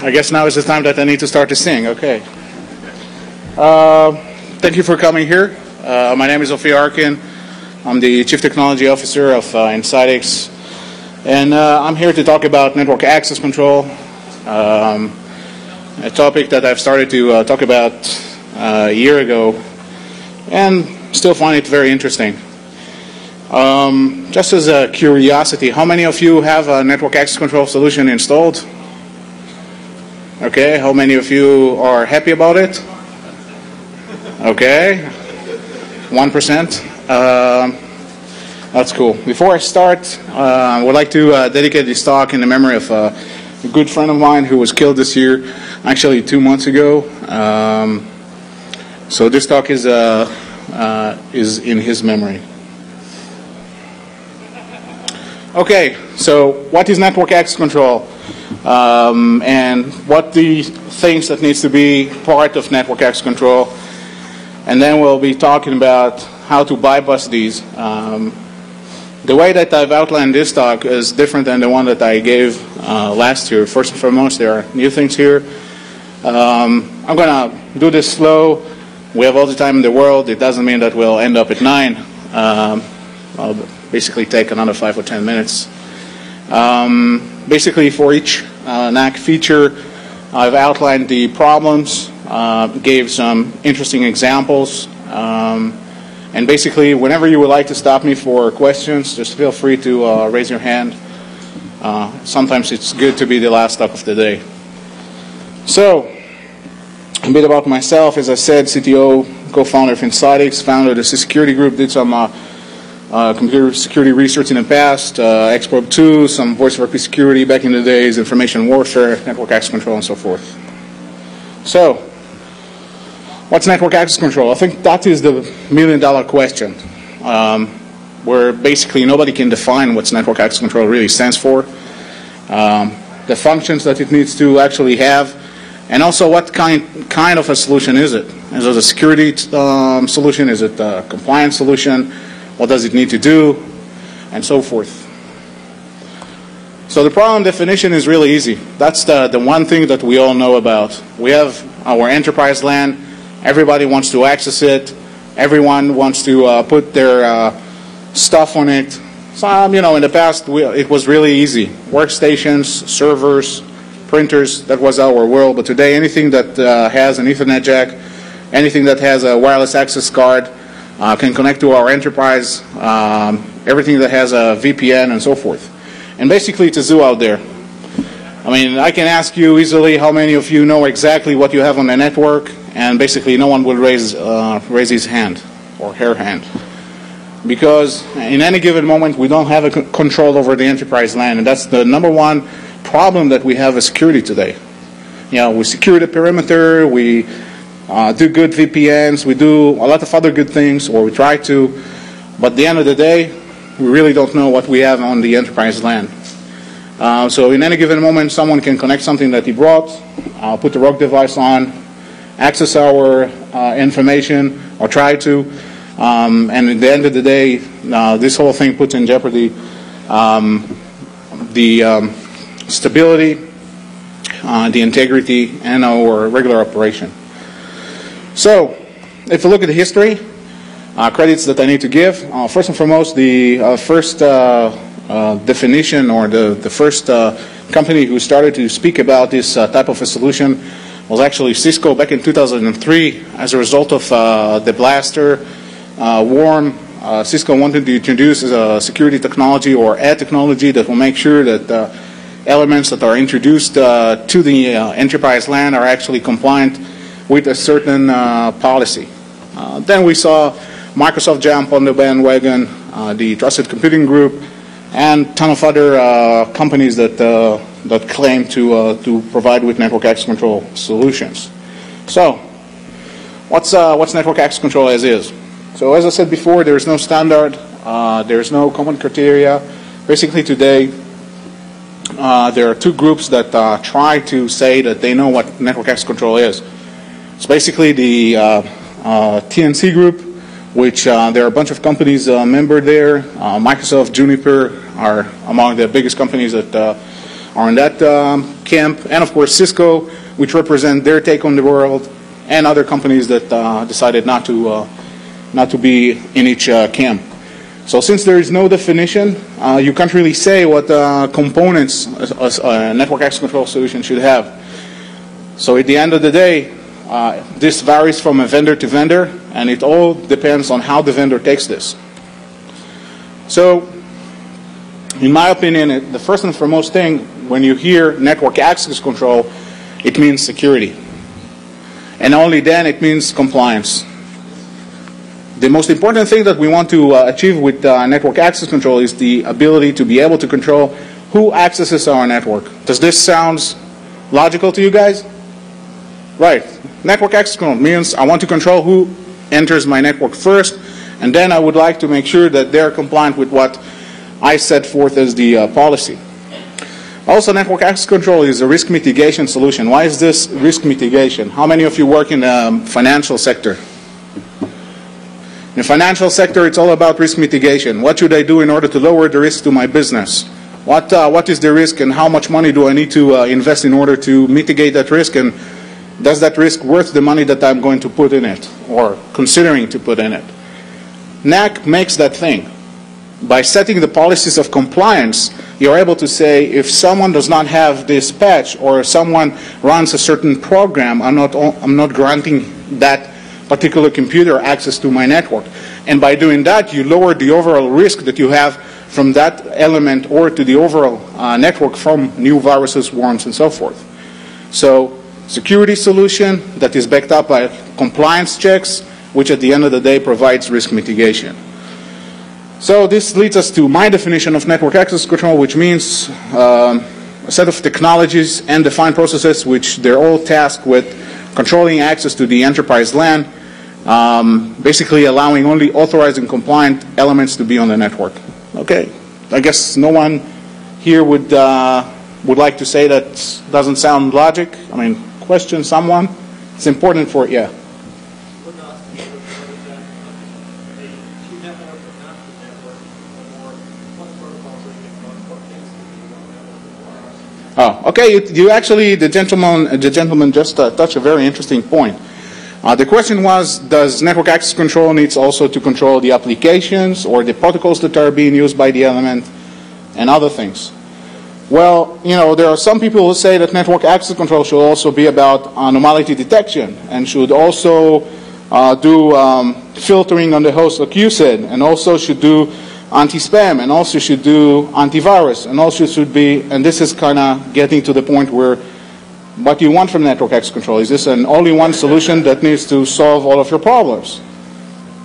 I guess now is the time that I need to start to sing. Okay. Thank you for coming here. My name is Ofir Arkin. I'm the Chief Technology Officer of Insidix. And I'm here to talk about network access control, a topic that I've started to talk about a year ago and still find it very interesting. Just as a curiosity, how many of you have a network access control solution installed? Okay, how many of you are happy about it? Okay, 1%. That's cool. Before I start, I would like to dedicate this talk in the memory of a good friend of mine who was killed this year, actually 2 months ago. So this talk is in his memory. Okay, so what is network access control? And what the things that needs to be part of network access control, and then we'll be talking about how to bypass these. The way that I've outlined this talk is different than the one that I gave last year. First and foremost, there are new things here. I'm going to do this slow. We have all the time in the world. It doesn't mean that we'll end up at 9. I'll basically take another 5 or 10 minutes. Basically, for each kNAC feature, I've outlined the problems, gave some interesting examples, and basically, whenever you would like to stop me for questions, just feel free to raise your hand. Sometimes it's good to be the last talk of the day. So, a bit about myself. As I said, CTO, co-founder of Insidix, founder of the security group, did some computer security research in the past, Xprobe 2, some voice over IP security back in the days, information warfare, network access control, and so forth. So, what's network access control? I think that is the million-dollar question, where basically nobody can define what network access control really stands for, the functions that it needs to actually have, and also what kind of a solution is it? Is it a security solution? Is it a compliance solution? What does it need to do? And so forth. So the problem definition is really easy. That's the one thing that we all know about. We have our enterprise LAN. Everybody wants to access it. Everyone wants to put their stuff on it. So, in the past, it was really easy. Workstations, servers, printers, that was our world. But today, anything that has an Ethernet jack, anything that has a wireless access card, can connect to our enterprise, everything that has a VPN and so forth. And basically it's a zoo out there. I mean, I can ask you easily how many of you know exactly what you have on the network, and basically no one will raise his hand or her hand. Because in any given moment we don't have a control over the enterprise LAN, and that's the number one problem that we have with security today. We secure the perimeter, we do good VPNs, we do a lot of other good things, or we try to, but at the end of the day, we really don't know what we have on the enterprise LAN. So in any given moment, someone can connect something that he brought, put the rogue device on, access our information, or try to, and at the end of the day, this whole thing puts in jeopardy the stability, the integrity, and our regular operation. So, if you look at the history, credits that I need to give, first and foremost, the first definition, or the first company who started to speak about this type of a solution was actually Cisco back in 2003. As a result of the Blaster worm, Cisco wanted to introduce a security technology or a technology that will make sure that elements that are introduced to the enterprise LAN are actually compliant with a certain policy. Then we saw Microsoft jump on the bandwagon, the Trusted Computing Group, and a ton of other companies that claim to provide with network access control solutions. So, what's network access control as is? So, as I said before, there is no standard, there is no common criteria. Basically, today there are two groups that try to say that they know what network access control is. It's basically the TNC group, which there are a bunch of companies membered there. Microsoft, Juniper are among the biggest companies that are in that camp, and of course Cisco, which represent their take on the world, and other companies that decided not to be in each camp. So since there is no definition, you can't really say what components a network access control solution should have. So at the end of the day, this varies from a vendor to vendor, and it all depends on how the vendor takes this. So, in my opinion, the first and foremost thing when you hear network access control, it means security. And only then it means compliance. The most important thing that we want to achieve with network access control is the ability to be able to control who accesses our network. Does this sound logical to you guys? Right. Network access control means I want to control who enters my network first, and then I would like to make sure that they're compliant with what I set forth as the policy. Also, network access control is a risk mitigation solution. Why is this risk mitigation? How many of you work in the financial sector? In the financial sector, it's all about risk mitigation. What should I do in order to lower the risk to my business? What is the risk, and how much money do I need to invest in order to mitigate that risk, and does that risk worth the money that I'm going to put in it, or considering to put in it? kNAC makes that thing. By setting the policies of compliance, you're able to say, if someone does not have this patch, or someone runs a certain program, I'm not granting that particular computer access to my network. And by doing that, you lower the overall risk that you have from that element or to the overall network from new viruses, worms, and so forth. So, security solution that is backed up by compliance checks, which at the end of the day provides risk mitigation. So this leads us to my definition of network access control, which means a set of technologies and defined processes which they're all tasked with controlling access to the enterprise LAN, basically allowing only authorized and compliant elements to be on the network. Okay, I guess no one here would like to say that doesn't sound logic. I mean, question someone? It's important for, yeah. Oh, okay. You actually, the gentleman just touched a very interesting point. The question was, does network access control needs also to control the applications or the protocols that are being used by the element and other things? Well, you know, there are some people who say that network access control should also be about anomaly detection and should also do filtering on the host like you said, and also should do anti-spam, and also should do antivirus, and also should be, and this is kind of getting to the point where what you want from network access control. Is this an only-one solution that needs to solve all of your problems?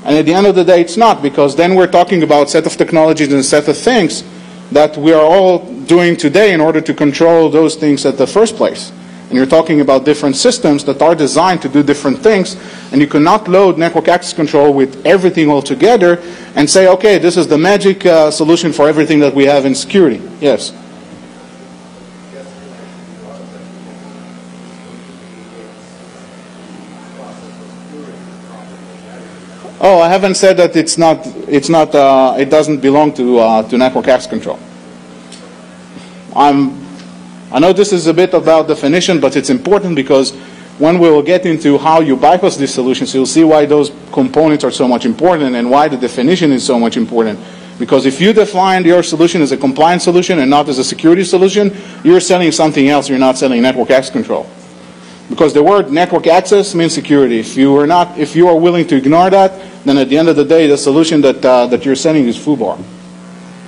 And at the end of the day, it's not, because then we're talking about a set of technologies and a set of things that we are all doing today in order to control those things at the first place. And you're talking about different systems that are designed to do different things, and you cannot load network access control with everything all together and say, okay, this is the magic solution for everything that we have in security. Yes? Oh, I haven't said that it doesn't belong to network access control. I know this is a bit about definition, but it's important because when we will get into how you bypass these solutions, you'll see why those components are so much important and why the definition is so much important. Because if you define your solution as a compliance solution and not as a security solution, you're selling something else. You're not selling network access control. Because the word network access means security. If you are willing to ignore that, then at the end of the day, the solution that you're selling is FUBAR.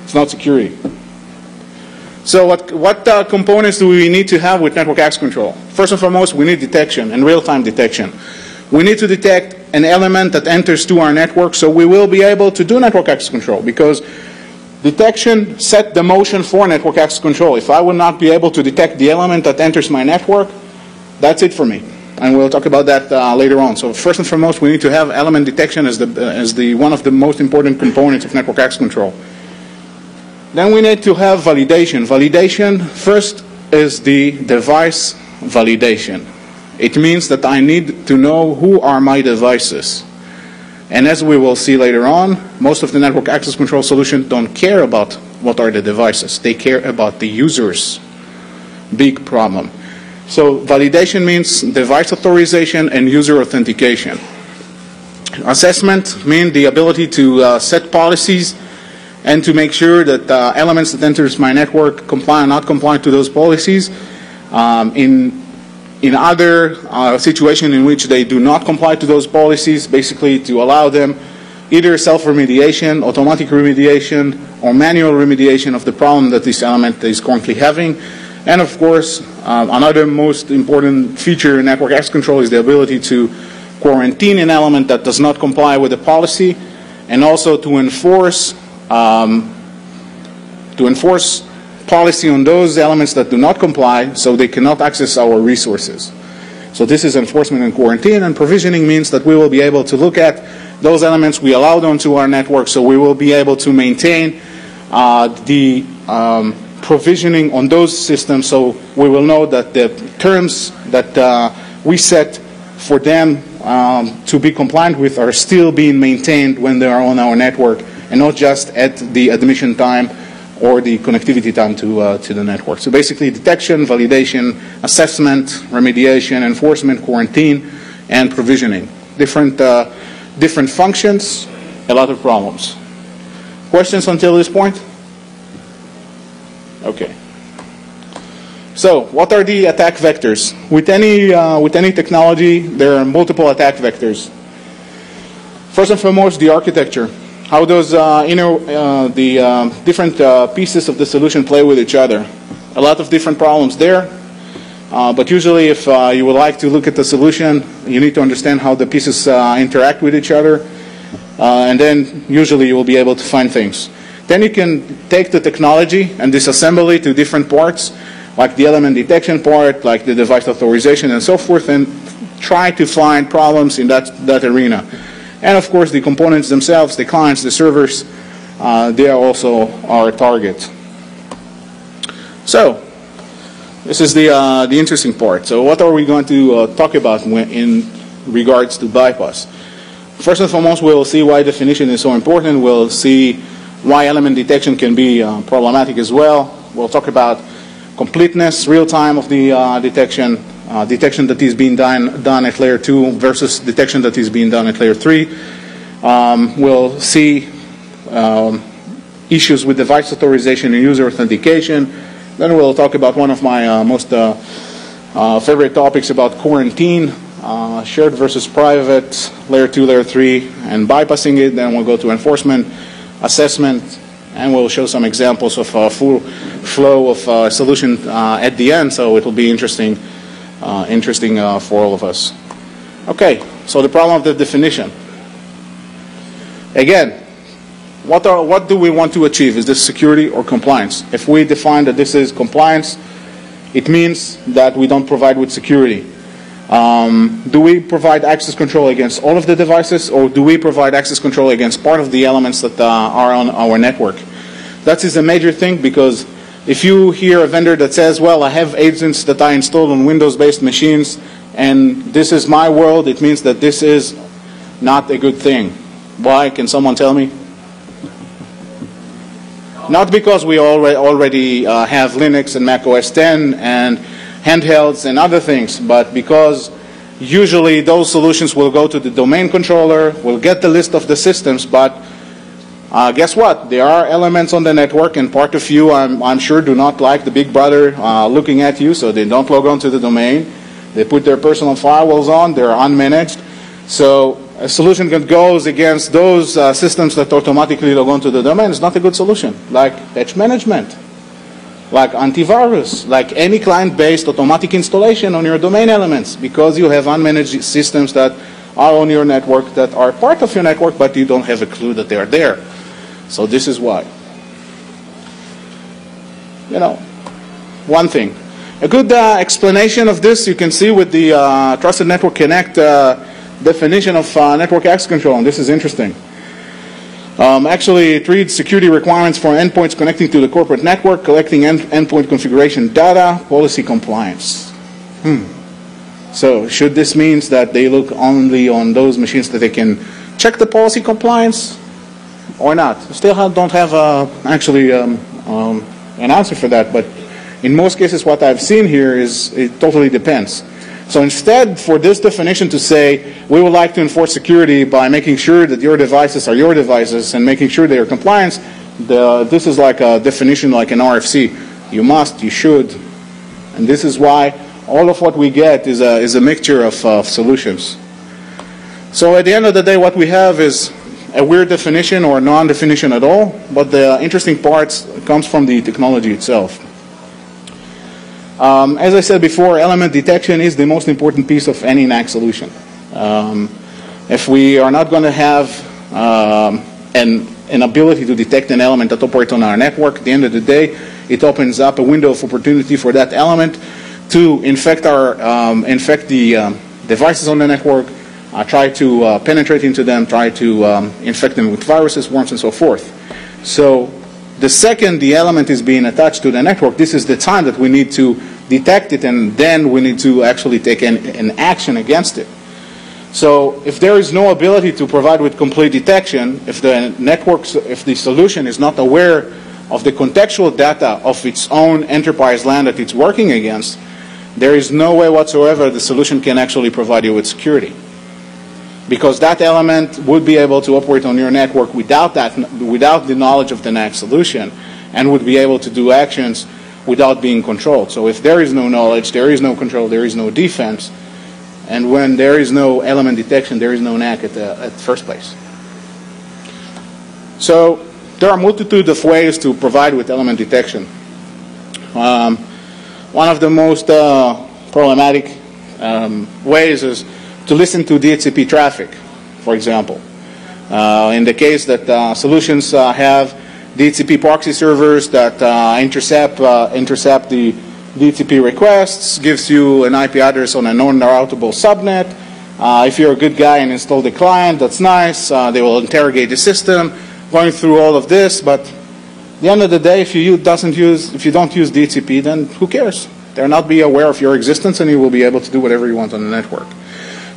It's not security. So what components do we need to have with network access control? First and foremost, we need detection and real-time detection. We need to detect an element that enters to our network, so we will be able to do network access control, because detection set the motion for network access control. If I would not be able to detect the element that enters my network, that's it for me. And we'll talk about that later on. So first and foremost, we need to have element detection as one of the most important components of network access control. Then we need to have validation. Validation, first, is the device validation. It means that I need to know who are my devices. And as we will see later on, most of the network access control solutions don't care about what are the devices. They care about the users. big problem. So validation means device authorization and user authentication. Assessment means the ability to set policies and to make sure that elements that enters my network comply or not comply to those policies. In other situations in which they do not comply to those policies, basically to allow them either self-remediation, automatic remediation, or manual remediation of the problem that this element is currently having. And of course, another most important feature in network access control is the ability to quarantine an element that does not comply with the policy, and also to enforce policy on those elements that do not comply so they cannot access our resources. So this is enforcement and quarantine, and provisioning means that we will be able to look at those elements we allowed onto our network, so we will be able to maintain the provisioning on those systems, so we will know that the terms that we set for them to be compliant with are still being maintained when they are on our network, and not just at the admission time or the connectivity time to the network. So basically detection, validation, assessment, remediation, enforcement, quarantine, and provisioning. Different functions, a lot of problems. Questions until this point? Okay. So what are the attack vectors? With any technology, there are multiple attack vectors. First and foremost, the architecture. How does the different pieces of the solution play with each other? A lot of different problems there. But usually if you would like to look at the solution, you need to understand how the pieces interact with each other. And then usually you will be able to find things. Then you can take the technology and disassemble it to different parts, like the element detection part, like the device authorization and so forth, and try to find problems in that arena. And of course the components themselves, the clients, the servers, they are also our target. So this is the interesting part. So what are we going to talk about in regards to bypass? First and foremost, we'll see why definition is so important. We'll see why element detection can be problematic as well. We'll talk about completeness, real time of the detection, detection that is being done at layer 2 versus detection that is being done at layer 3. We'll see issues with device authorization and user authentication. Then we'll talk about one of my most favorite topics about quarantine, shared versus private, layer 2, layer 3, and bypassing it. Then we'll go to enforcement, assessment, and we'll show some examples of a full flow of solution at the end, so it will be interesting for all of us. Okay, so the problem of the definition. Again, what do we want to achieve? Is this security or compliance? If we define that this is compliance, it means that we don't provide with security. Do we provide access control against all of the devices, or do we provide access control against part of the elements that are on our network? That is a major thing, because if you hear a vendor that says, well, I have agents that I installed on Windows-based machines, and this is my world, it means that this is not a good thing. Why? Can someone tell me? Not because we already have Linux and Mac OS X and handhelds and other things, but because usually those solutions will go to the domain controller, will get the list of the systems, but guess what? There are elements on the network, and part of you, I'm sure, do not like the big brother looking at you, so they don't log on to the domain. They put their personal firewalls on, they're unmanaged. So a solution that goes against those systems that automatically log on to the domain is not a good solution, like patch management, like antivirus, like any client-based automatic installation on your domain elements, because you have unmanaged systems that are on your network, that are part of your network, but you don't have a clue that they are there. So this is why. You know, one thing. A good explanation of this you can see with the Trusted Network kNAC definition of network access control, and this is interesting. Actually, it reads security requirements for endpoints connecting to the corporate network, collecting endpoint configuration data, policy compliance. So should this mean that they look only on those machines that they can check the policy compliance or not? Still don't have actually an answer for that, but In most cases, what I've seen here is it totally depends. So instead, for this definition to say, we would like to enforce security by making sure that your devices are your devices and making sure they are compliant, this is like a definition like an RFC. You must, you should. And this is why all of what we get is a mixture of solutions. So at the end of the day, what we have is a weird definition or non-definition at all, but the interesting part comes from the technology itself. As I said before, element detection is the most important piece of any kNAC solution. If we are not going to have an ability to detect an element that operates on our network, at the end of the day, it opens up a window of opportunity for that element to infect the devices on the network, try to penetrate into them, try to infect them with viruses, worms, and so forth. So the second the element is being attached to the network, this is the time that we need to detect it, and then we need to actually take an action against it. So if there is no ability to provide with complete detection, if the solution is not aware of the contextual data of its own enterprise LAN that it's working against, there is no way whatsoever the solution can actually provide you with security. Because that element would be able to operate on your network without the knowledge of the kNAC solution, and would be able to do actions without being controlled. So if there is no knowledge, there is no control, there is no defense, and when there is no element detection, there is no kNAC at the first place. So there are a multitude of ways to provide with element detection. One of the most problematic ways is to listen to DHCP traffic, for example. In the case that solutions have DHCP proxy servers that intercept the DHCP requests, gives you an IP address on a non-routable subnet. If you're a good guy and install the client, that's nice. They will interrogate the system, going through all of this. But at the end of the day, if you don't use DHCP, then who cares? They'll not be aware of your existence, and you will be able to do whatever you want on the network.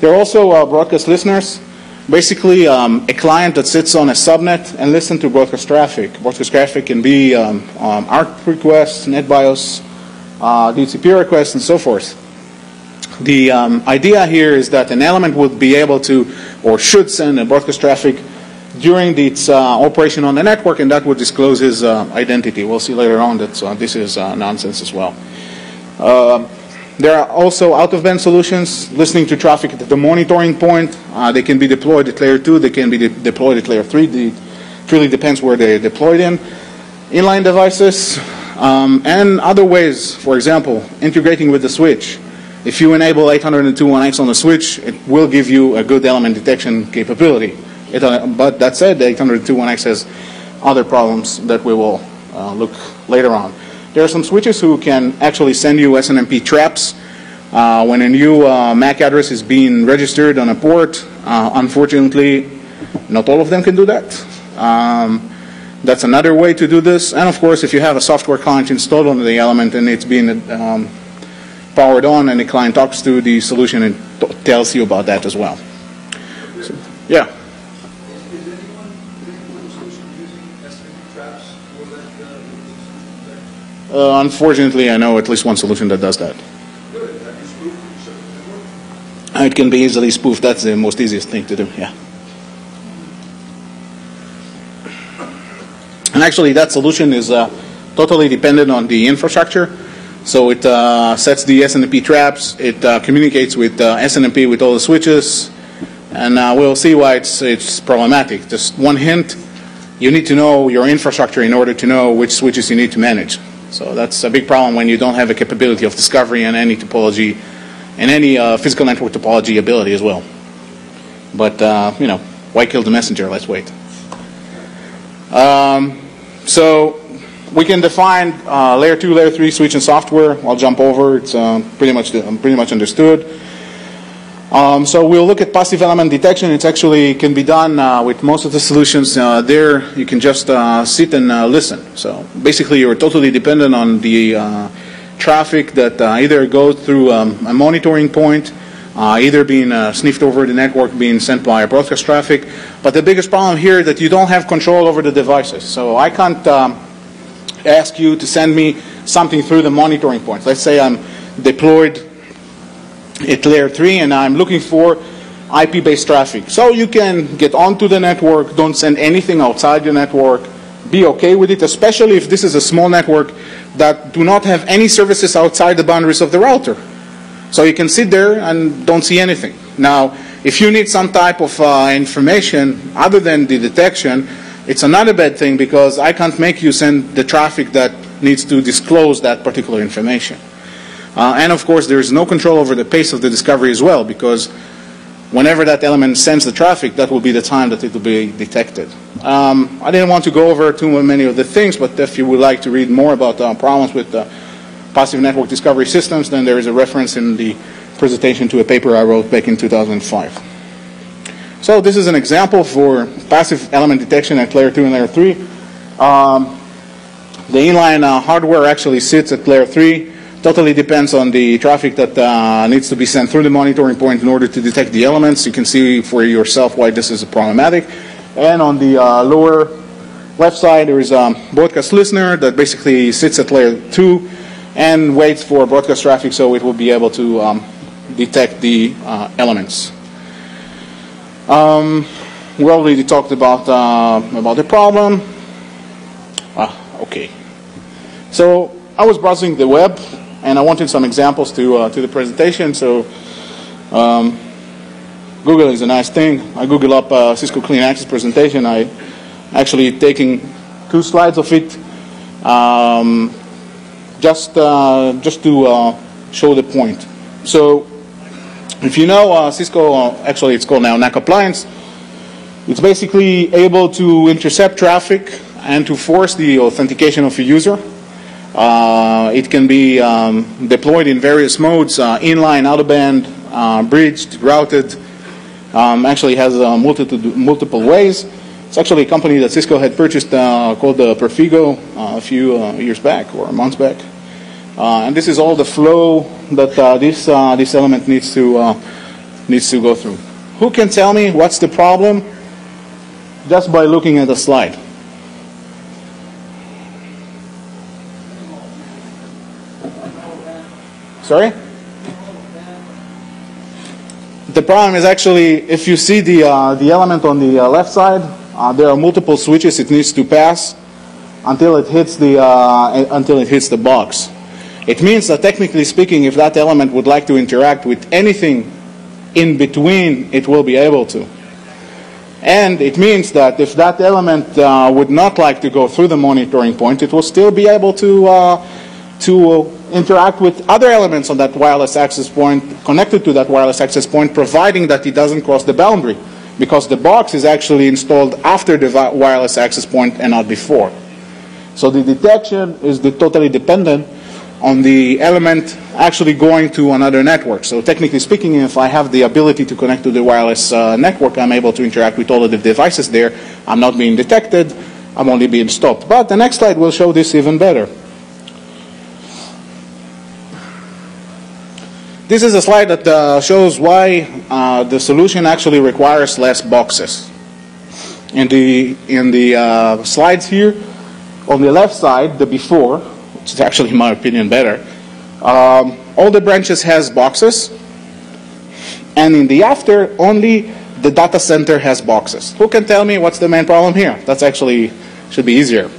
There are also broadcast listeners. Basically, a client that sits on a subnet and listens to broadcast traffic. Broadcast traffic can be ARC requests, NetBIOS, DHCP requests, and so forth. The idea here is that an element would be able to, or should send a broadcast traffic during its operation on the network, and that would disclose his identity. We'll see later on that this is nonsense as well. There are also out-of-band solutions, listening to traffic at the monitoring point. They can be deployed at layer 2, they can be deployed at layer 3. It really depends where they're deployed in. Inline devices, and other ways, for example, integrating with the switch. If you enable 802.1x on the switch, it will give you a good element detection capability. But that said, the 802.1x has other problems that we will look later on. There are some switches who can actually send you SNMP traps when a new MAC address is being registered on a port. Unfortunately, not all of them can do that. That's another way to do this. And of course, if you have a software client installed on the element and it's being powered on and the client talks to the solution, it tells you about that as well. So, yeah. Is anyone using SNMP traps for that? Unfortunately, I know at least one solution that does that. Good. Have you spoofed your circuit network? It can be easily spoofed. That's the most easiest thing to do, yeah. And actually, that solution is totally dependent on the infrastructure. So it sets the SNMP traps. It communicates with SNMP with all the switches. And we'll see why it's problematic. Just one hint, you need to know your infrastructure in order to know which switches you need to manage. So that's a big problem when you don't have a capability of discovery and any topology, and any physical network topology ability as well. But, you know, why kill the messenger? Let's wait. So we can define layer 2, layer 3 switch and software. I'll jump over. It's pretty much understood. So we'll look at passive element detection. It actually can be done with most of the solutions. There you can just sit and listen. So basically you're totally dependent on the traffic that either goes through a monitoring point, either being sniffed over the network, being sent by broadcast traffic. But the biggest problem here is that you don't have control over the devices. So I can't ask you to send me something through the monitoring points. Let's say I'm deployed at layer 3 and I'm looking for IP-based traffic. So you can get onto the network, don't send anything outside the network, be okay with it, especially if this is a small network that do not have any services outside the boundaries of the router. So you can sit there and don't see anything. Now, if you need some type of information other than the detection, it's another bad thing because I can't make you send the traffic that needs to disclose that particular information. And of course, there is no control over the pace of the discovery as well, because whenever that element sends the traffic, that will be the time that it will be detected. I didn't want to go over too many of the things, but if you would like to read more about problems with passive network discovery systems, then there is a reference in the presentation to a paper I wrote back in 2005. So this is an example for passive element detection at layer 2 and layer 3. The inline hardware actually sits at layer 3. Totally depends on the traffic that needs to be sent through the monitoring point in order to detect the elements. You can see for yourself why this is problematic. And on the lower left side, there is a broadcast listener that basically sits at layer 2 and waits for broadcast traffic so it will be able to detect the elements. We already talked about the problem. Okay. So I was browsing the web and I wanted some examples to the presentation. So Google is a nice thing. I Google up Cisco kNAC's presentation. I actually taking 2 slides of it just to show the point. So if you know Cisco, actually it's called now kNAC Appliance. It's basically able to intercept traffic and to force the authentication of a user. It can be deployed in various modes, inline, out-of-band, bridged, routed. Actually has multiple ways. It's actually a company that Cisco had purchased called Perfigo a few years back or months back. And this is all the flow that this element needs to go through. Who can tell me what's the problem just by looking at the slide? Sorry? The problem is actually, if you see the element on the left side, there are multiple switches it needs to pass until it hits the box. It means that technically speaking, if that element would like to interact with anything in between, it will be able to. And it means that if that element would not like to go through the monitoring point, it will still be able to interact with other elements on that wireless access point, connected to that wireless access point, providing that it doesn't cross the boundary, because the box is actually installed after the wireless access point and not before. So the detection is totally dependent on the element actually going to another network. So technically speaking, if I have the ability to connect to the wireless network, I'm able to interact with all of the devices there. I'm not being detected. I'm only being stopped. But the next slide will show this even better. This is a slide that shows why the solution actually requires less boxes. In the slides here, on the left side, the before, which is actually, in my opinion, better, all the branches has boxes, and in the after, only the data center has boxes. Who can tell me what's the main problem here? That's actually should be easier.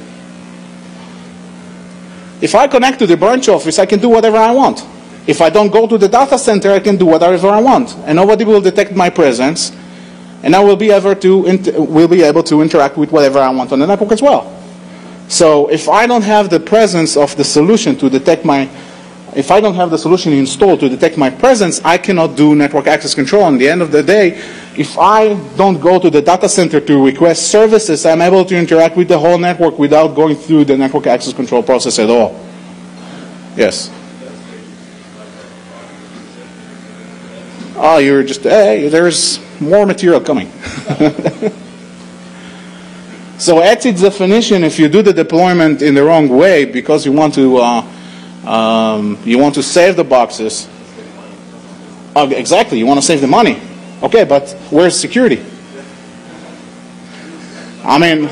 If I connect to the branch office, I can do whatever I want. If I don't go to the data center, I can do whatever I want, and nobody will detect my presence, and I will be able to interact with whatever I want on the network as well. So if I don't have the presence of the solution to detect if I don't have the solution installed to detect my presence, I cannot do network access control. On the end of the day, if I don't go to the data center to request services, I'm able to interact with the whole network without going through the network access control process at all. Yes? Oh, you're just, hey, there's more material coming. So at its definition, if you do the deployment in the wrong way because you want to save the boxes, exactly, you want to save the money. Okay, but where's security? I mean,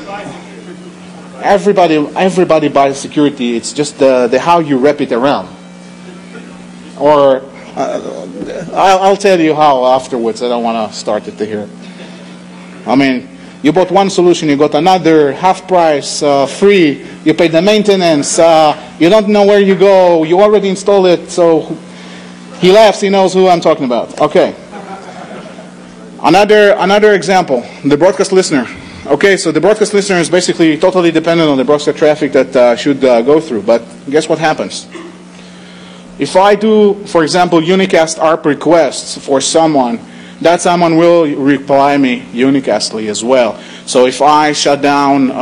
everybody buys security. It's just the how you wrap it around. Or I'll tell you how afterwards. I don't want to start it here. I mean, you bought one solution, you got another, half price, free. You pay the maintenance. You don't know where you go. You already installed it. So he laughs. He knows who I'm talking about. Okay. Another example, the broadcast listener. Okay, so the broadcast listener is basically totally dependent on the broadcast traffic that should go through. But guess what happens? If I do, for example, unicast ARP requests for someone, that someone will reply me unicastly as well. So if I shut down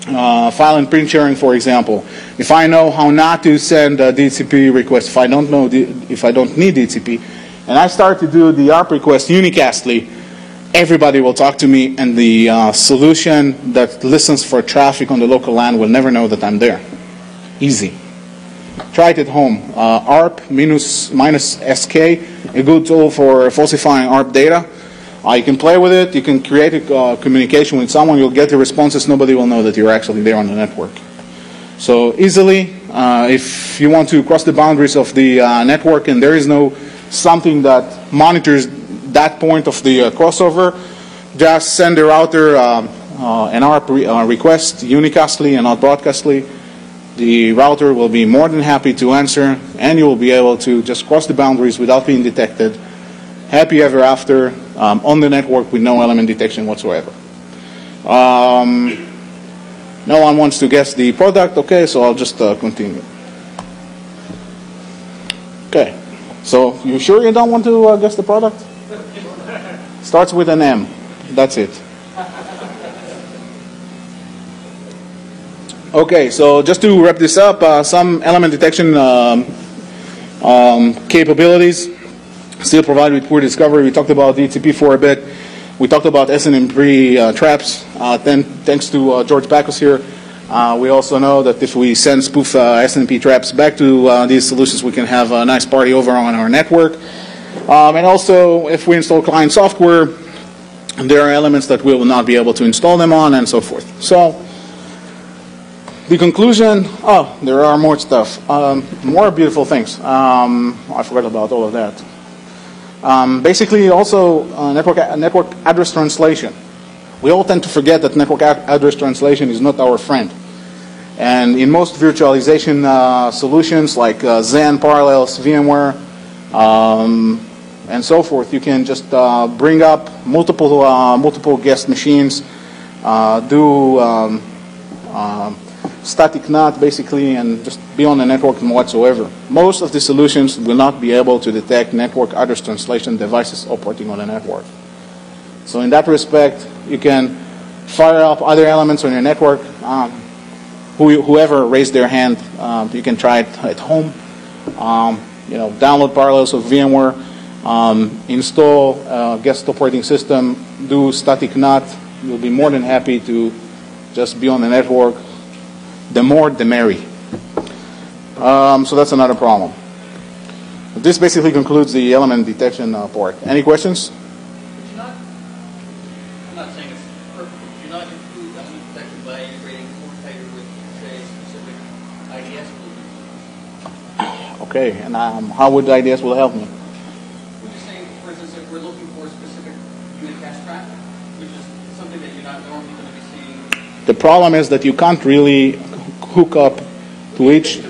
file and print sharing, for example, if I know how not to send a DHCP request, if I don't need DHCP, and I start to do the ARP request unicastly, everybody will talk to me, and the solution that listens for traffic on the local LAN will never know that I'm there. Easy. Try it at home. ARP minus SK, a good tool for falsifying ARP data. You can play with it. You can create a communication with someone. You'll get the responses. Nobody will know that you're actually there on the network. So easily, if you want to cross the boundaries of the network and there is no something that monitors that point of the crossover, just send the router an ARP request unicastly and not broadcastly. The router will be more than happy to answer, and you will be able to just cross the boundaries without being detected. Happy ever after on the network with no element detection whatsoever. No one wants to guess the product. Okay, so I'll just continue. Okay, so you sure you don't want to guess the product? Starts with an M. That's it. Okay, so just to wrap this up, some element detection capabilities still provided with poor discovery. We talked about DHCP for a bit. We talked about SNMP traps. Thanks to George Backus here. We also know that if we send spoof SNMP traps back to these solutions, we can have a nice party over on our network. And also, if we install client software, there are elements that we will not be able to install them on, and so forth. So, the conclusion, there are more stuff. More beautiful things. I forgot about all of that. Basically, also, network address translation. We all tend to forget that network address translation is not our friend. And in most virtualization solutions like Xen, Parallels, VMware, and so forth, you can just bring up multiple guest machines, do static NAT basically, and just be on the network whatsoever. Most of the solutions will not be able to detect network address translation devices operating on the network. So in that respect, you can fire up other elements on your network. Whoever raised their hand, you can try it at home. Download Parallels of VMware, install guest operating system, do static NAT. You'll be more than happy to just be on the network. The more, the merry. So that's another problem. This basically concludes the element detection part. Any questions? I'm not saying it's perfect. Do you not improve element detection by integrating more tighter with, say, specific IDS movements? Okay, and how would IDS will help me? We're just saying, for instance, if we're looking for specific unicast traffic, which is something that you're not normally going to be seeing. The problem is that you can't really hook up to each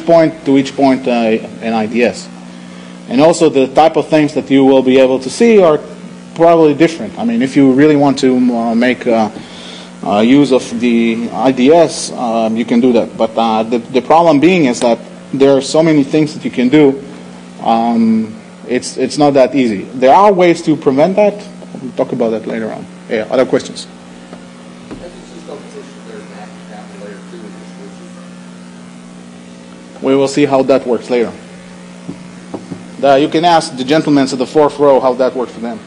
point an IDS, and also the type of things that you will be able to see are probably different. I mean, if you really want to make use of the IDS, you can do that. But the problem being is that there are so many things that you can do. It's not that easy. There are ways to prevent that. We'll talk about that later on. Yeah. Other questions? We will see how that works later. You can ask the gentlemen at the fourth row how that works for them.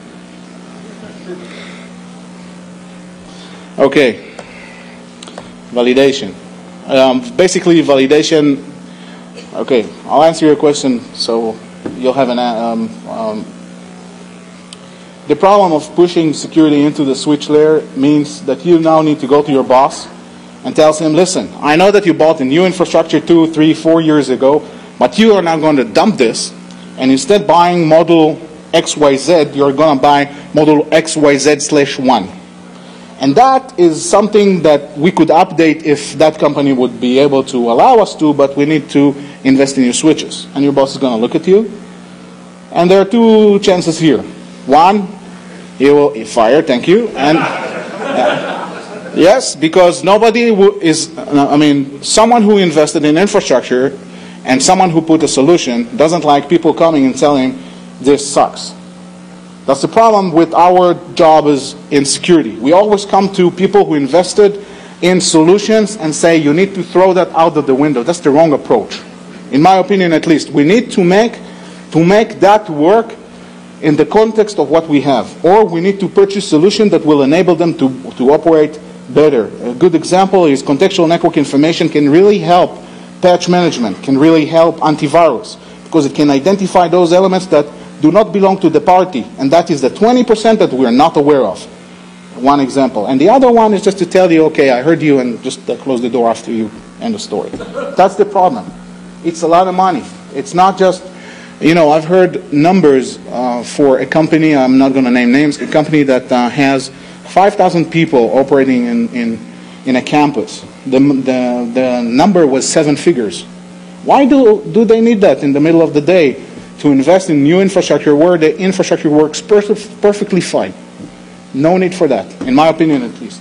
Okay. Validation. Basically, validation. Okay, I'll answer your question so you'll have an. The problem of pushing security into the switch layer means that you now need to go to your boss and tells him, listen, I know that you bought a new infrastructure 2, 3, 4 years ago, but you are now going to dump this, and instead buying model XYZ, you're going to buy model XYZ/1. And that is something that we could update if that company would be able to allow us to, but we need to invest in your switches. And your boss is going to look at you. And there are two chances here. One, he will fire, thank you. And yes, because nobody is, I mean, someone who invested in infrastructure and someone who put a solution doesn't like people coming and telling this sucks. That's the problem with our job is in security. We always come to people who invested in solutions and say you need to throw that out of the window. That's the wrong approach. In my opinion, at least. We need to make that work in the context of what we have. Or we need to purchase solutions that will enable them to operate better. A good example is contextual network information can really help patch management, can really help antivirus, because it can identify those elements that do not belong to the party, and that is the 20% that we are not aware of. One example. And the other one is just to tell you, okay, I heard you, and just close the door after you end the story. That's the problem. It's a lot of money. It's not just, you know, I've heard numbers for a company, I'm not going to name names, a company that has 5,000 people operating in a campus. The number was 7 figures. Why do they need that in the middle of the day to invest in new infrastructure where the infrastructure works perfectly fine? No need for that, in my opinion at least.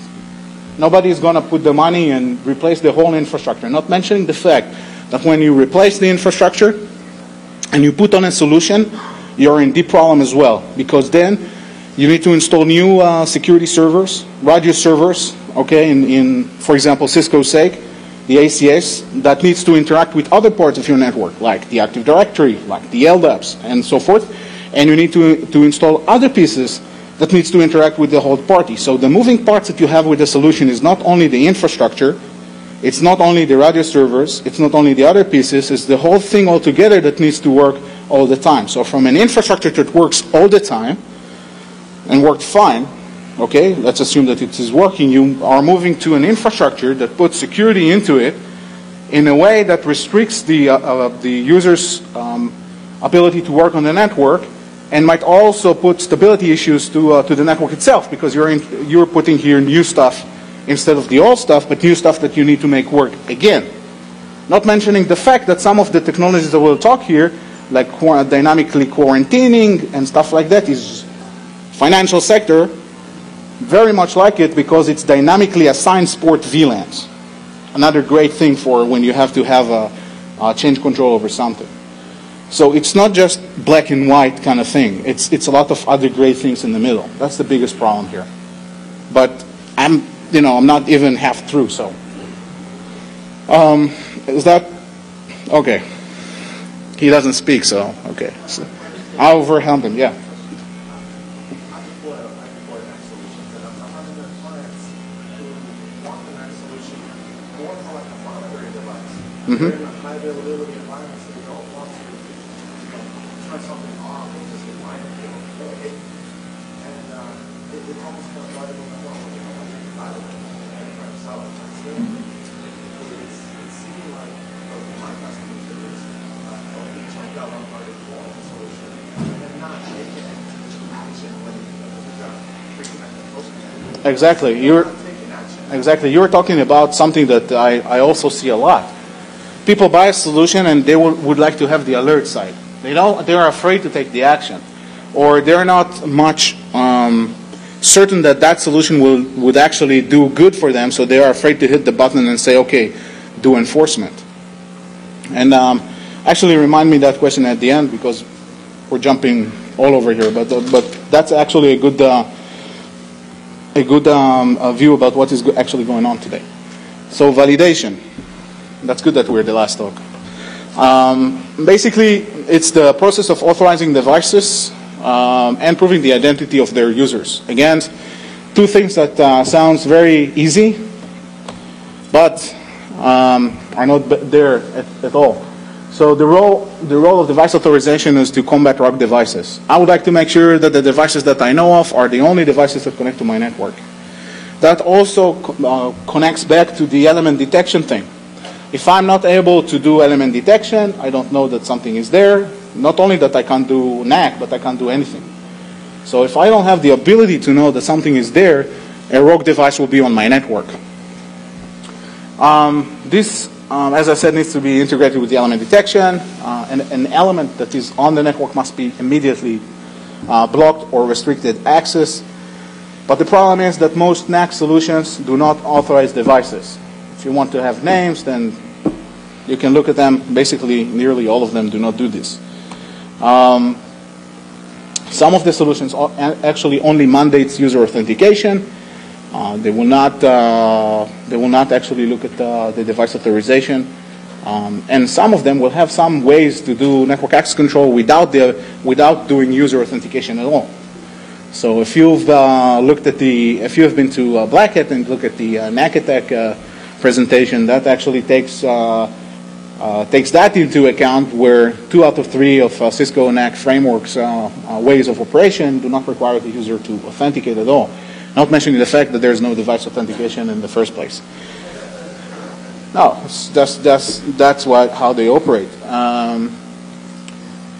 Nobody is going to put the money and replace the whole infrastructure, not mentioning the fact that when you replace the infrastructure and you put on a solution, you're in deep problem as well, because then you need to install new security servers, radius servers, okay, in for example, Cisco's sake, the ACS, that needs to interact with other parts of your network, like the Active Directory, like the LDAPs, and so forth. And you need to install other pieces that needs to interact with the whole party. So the moving parts that you have with the solution is not only the infrastructure, it's not only the radio servers, it's not only the other pieces, it's the whole thing altogether that needs to work all the time. So from an infrastructure that works all the time and worked fine, okay, let's assume that it is working, you are moving to an infrastructure that puts security into it in a way that restricts the user's ability to work on the network, and might also put stability issues to the network itself, because you're putting here new stuff instead of the old stuff, but new stuff that you need to make work again. Not mentioning the fact that some of the technologies that we'll talk here, like dynamically quarantining and stuff like that, is financial sector, very much like it, because it's dynamically assigned sport VLANs. Another great thing for when you have to have a change control over something. So it's not just black and white kind of thing. It's a lot of other great things in the middle. That's the biggest problem here. But I'm not even half through. So is that okay? He doesn't speak, so okay. So I'll overwhelm him. Yeah. Mm-hmm. High availability environments that we don't want to turn something off and just remind it okay. And it almost comes right over the wall when you're trying to sell it. It's seeming like my customers do is check out one part of the wall solution and then not take it into action when they're freaking out the post. Exactly. You were talking about something that I also see a lot. People buy a solution and they would like to have the alert side. They're afraid to take the action, or they're not much certain that that solution would actually do good for them. So they are afraid to hit the button and say, "Okay, do enforcement." And actually, remind me that question at the end, because we're jumping all over here. But that's actually a good view about what is actually going on today. So validation. That's good that we're the last talk. Basically, it's the process of authorizing devices and proving the identity of their users. Again, two things that sounds very easy, but are not there at all. So the role of device authorization is to combat rogue devices. I would like to make sure that the devices that I know of are the only devices that connect to my network. that also connects back to the element detection thing. If I'm not able to do element detection, I don't know that something is there. Not only that I can't do kNAC, but I can't do anything. So if I don't have the ability to know that something is there, a rogue device will be on my network. This, as I said, needs to be integrated with the element detection. An element that is on the network must be immediately blocked or restricted access. But the problem is that most kNAC solutions do not authorize devices. If you want to have names, then you can look at them. Basically, nearly all of them do not do this. Some of the solutions actually only mandates user authentication. They will not actually look at the device authorization. And some of them will have some ways to do network access control without doing user authentication at all. So if you've if you have been to Black Hat and look at the kNAC attack presentation, that actually takes that into account, where 2 out of 3 of Cisco kNAC frameworks ways of operation do not require the user to authenticate at all. Not mentioning the fact that there's no device authentication in the first place. No, that's how they operate.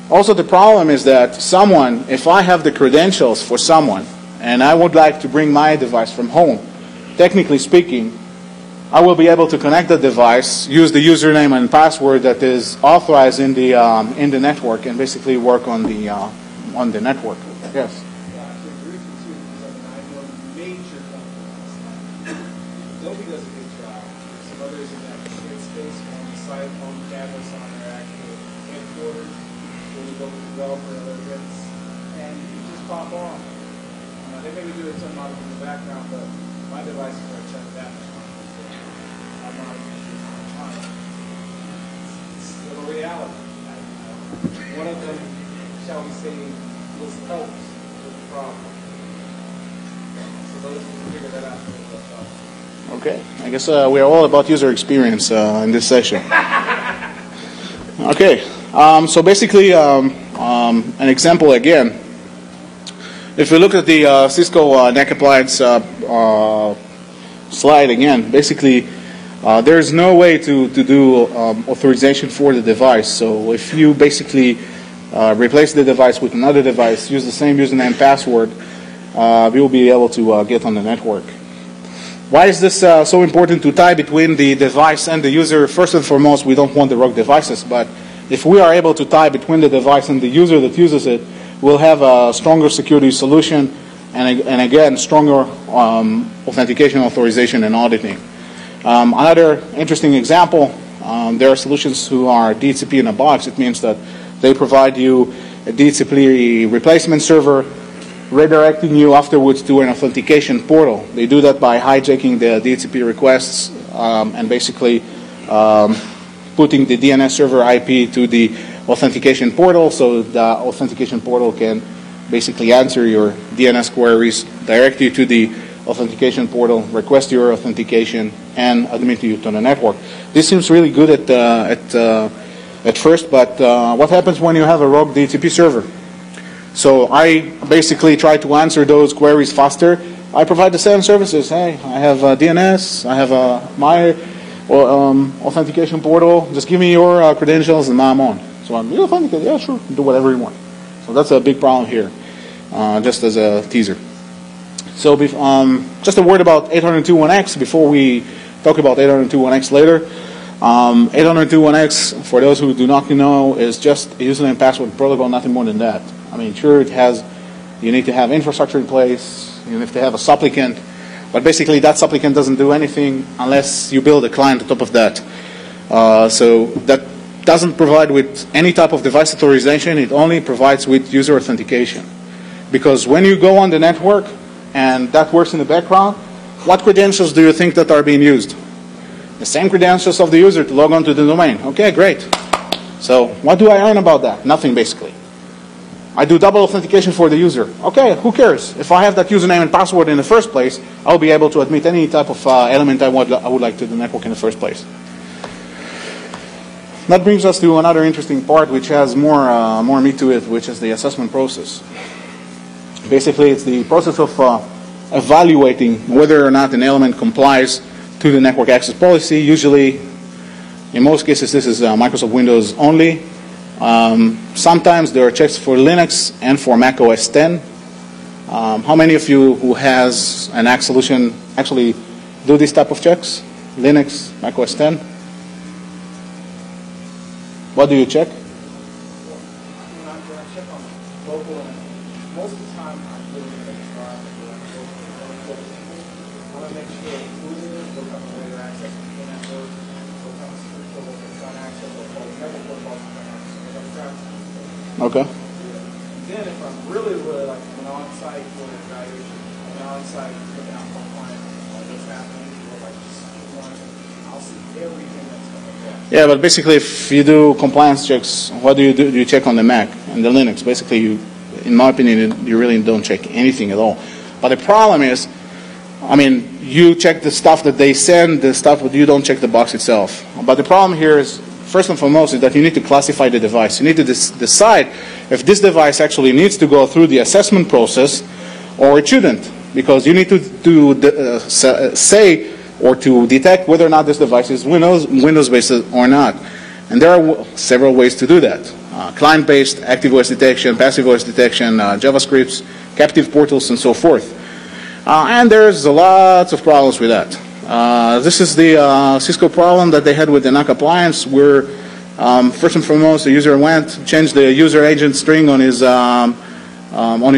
Also, the problem is that if I have the credentials for someone, and I would like to bring my device from home, technically speaking, I will be able to connect the device, use the username and password that is authorized in the network, and basically work on the network. Yes. One of them, shall we say, was helped with the problem. So those who figure that out. Okay, I guess we are all about user experience in this session. Okay, so basically, an example again. If we look at the Cisco kNAC appliance slide again, basically, there is no way to do authorization for the device. So if you basically replace the device with another device, use the same username and password, we will be able to get on the network. Why is this so important to tie between the device and the user? First and foremost, we don't want the rogue devices, but if we are able to tie between the device and the user that uses it, we'll have a stronger security solution and again, stronger authentication, authorization, and auditing. Another interesting example, there are solutions who are DHCP in a box. It means that they provide you a DHCP replacement server, redirecting you afterwards to an authentication portal. They do that by hijacking the DHCP requests and basically putting the DNS server IP to the authentication portal, so the authentication portal can basically answer your DNS queries, direct you to the authentication portal, request your authentication, and admit you to the network. This seems really good at first, but what happens when you have a rogue DHCP server? So I basically try to answer those queries faster. I provide the same services. Hey, I have DNS, I have my authentication portal. Just give me your credentials and I'm on. So I'm authenticated. Yeah, sure, do whatever you want. So that's a big problem here, just as a teaser. So just a word about 802.1x before we talk about 802.1x later. 802.1x, for those who do not know, is just a username password protocol, nothing more than that. I mean, sure, you need to have infrastructure in place, you have to have a supplicant, but basically that supplicant doesn't do anything unless you build a client on top of that. So that doesn't provide with any type of device authorization, it only provides with user authentication. Because when you go on the network, and that works in the background, what credentials do you think that are being used? The same credentials of the user to log on to the domain. Okay, great. So what do I earn about that? Nothing, basically. I do double authentication for the user. Okay, who cares? If I have that username and password in the first place, I'll be able to admit any type of element I would like to the network in the first place. That brings us to another interesting part, which has more meat to it, which is the assessment process. Basically, it's the process of evaluating whether or not an element complies to the network access policy. Usually, in most cases, this is Microsoft Windows only. Sometimes there are checks for Linux and for Mac OS X. How many of you who has an kNAC solution actually do this type of checks? Linux, Mac OS X? What do you check? When I check on local, most of the time I really make sure I want to make sure what kind of way they're accessing the network, what kind of security they're trying to access, what kind of network protocols they're trying to access. Okay. And then if I'm really like an on-site for an evaluation, an on-site looking out for a client, what's happening, or like I'll see everything that's going on. Yeah, but basically, if you do compliance checks, what do? You check on the Mac and the Linux. Basically, you, in my opinion, you really don't check anything at all. But the problem is, I mean, you check the stuff that they send, the stuff, but you don't check the box itself. But the problem here is, first and foremost, is that you need to classify the device. You need to decide if this device actually needs to go through the assessment process or it shouldn't, because you need to say or to detect whether or not this device is Windows-based or not. And there are several ways to do that. Client-based, active OS detection, passive OS detection, JavaScripts, captive portals, and so forth. And there's lots of problems with that. This is the Cisco problem that they had with the kNAC appliance, where first and foremost the user went, changed the user agent string on his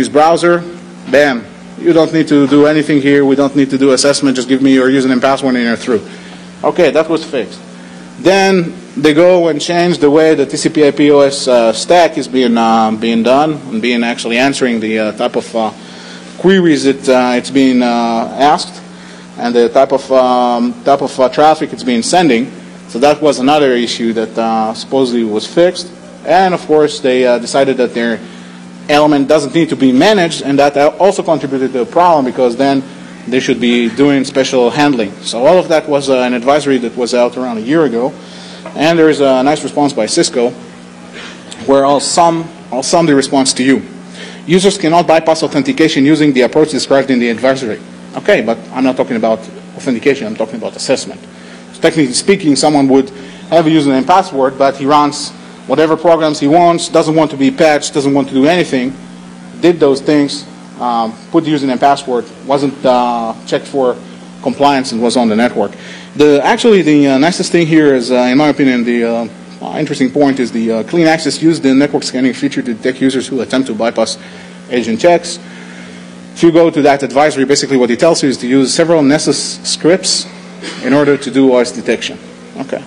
browser. Bam! You don't need to do anything here. We don't need to do assessment. Just give me your username, password, and you're through. Okay, that was fixed. Then they go and change the way the TCP/IP OS stack is being done and being actually answering the type of queries that it's being asked, and the type of traffic it's being sending. So that was another issue that supposedly was fixed. And of course, they decided that their element doesn't need to be managed, and that also contributed to the problem, because then they should be doing special handling. So all of that was an advisory that was out around a year ago, and there is a nice response by Cisco, where I'll sum the response to you. Users cannot bypass authentication using the approach described in the advisory. Okay, but I'm not talking about authentication, I'm talking about assessment. So technically speaking, someone would have a username and password, but he runs whatever programs he wants, doesn't want to be patched, doesn't want to do anything, did those things, put the username and password, wasn't checked for compliance, and was on the network. Actually, the nicest thing here is, in my opinion, the interesting point is the clean access used the network scanning feature to detect users who attempt to bypass agent checks. If you go to that advisory, basically what it tells you is to use several Nessus scripts in order to do OS detection. Okay.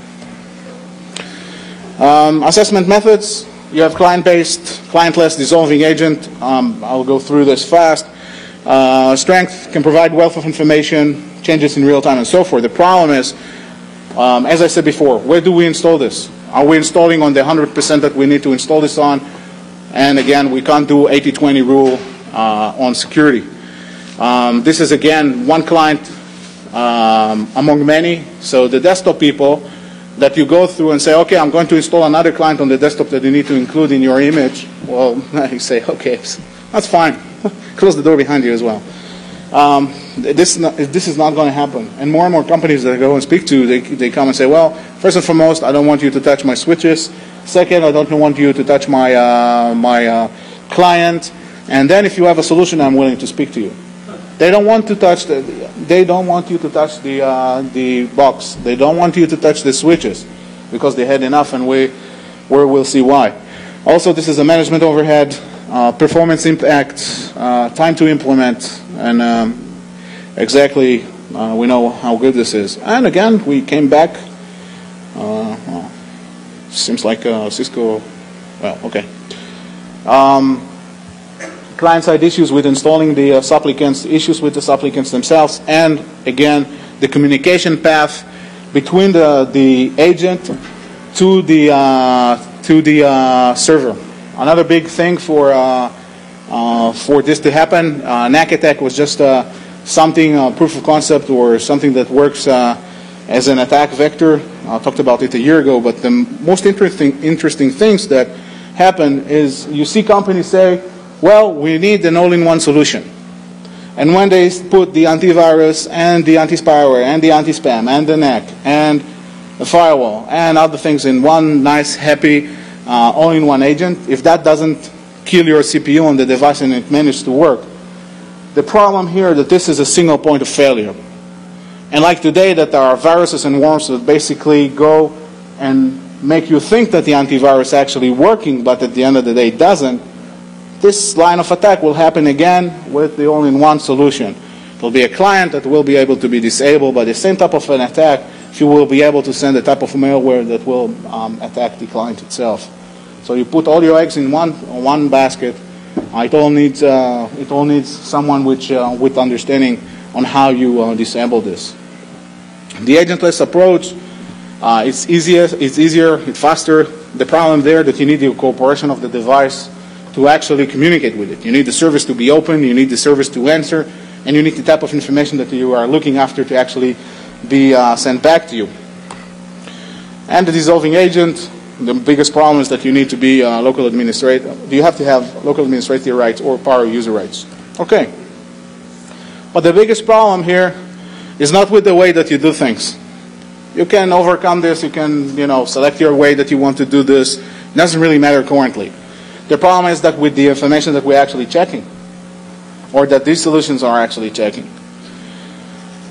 Assessment methods, you have client-based, clientless, dissolving agent. I'll go through this fast. Strength can provide wealth of information, changes in real time, and so forth. The problem is, as I said before, where do we install this? Are we installing on the 100% that we need to install this on? And again, we can't do 80-20 rule on security. This is, again, one client among many. So the desktop people that you go through and say, okay, I'm going to install another client on the desktop that you need to include in your image. Well, you say, okay, that's fine. Close the door behind you as well. This is not going to happen. And more companies that I go and speak to, they come and say, well, first and foremost, I don't want you to touch my switches. Second, I don't want you to touch my client. And then if you have a solution, I'm willing to speak to you. They don't want to touch they don't want you to touch the box. They don't want you to touch the switches, because they had enough, and we'll see why. Also, this is a management overhead, performance impact, time to implement, and exactly we know how good this is. And again, we came back. Seems like Cisco. Well, okay. Client-side issues with installing the supplicants, issues with the supplicants themselves, and again, the communication path between the agent to the server. Another big thing for this to happen, kNAC attack was just something, proof of concept, or something that works as an attack vector. I talked about it a year ago, but the most interesting things that happen is you see companies say, well, we need an all-in-one solution. And when they put the antivirus and the anti-spyware and the anti-spam and the kNAC and the firewall and other things in one nice, happy, all-in-one agent, if that doesn't kill your CPU on the device and it manages to work, the problem here is that this is a single point of failure. And like today, that there are viruses and worms that basically go and make you think that the antivirus is actually working, but at the end of the day it doesn't. This line of attack will happen again with the all-in-one solution. It will be a client that will be able to be disabled by the same type of an attack. If you will be able to send a type of malware that will attack the client itself. So you put all your eggs in one basket. It all needs someone with understanding on how you disable this. The agentless approach, it's easier, it's faster. The problem there that you need the cooperation of the device to actually communicate with it. You need the service to be open, you need the service to answer, and you need the type of information that you are looking after to actually be sent back to you. And the dissolving agent, the biggest problem is that you need to be local administrator. You have to have local administrative rights or power user rights. Okay. But the biggest problem here is not with the way that you do things. You can overcome this, you can select your way that you want to do this. It doesn't really matter currently. The problem is that with the information that we're actually checking, or that these solutions are actually checking.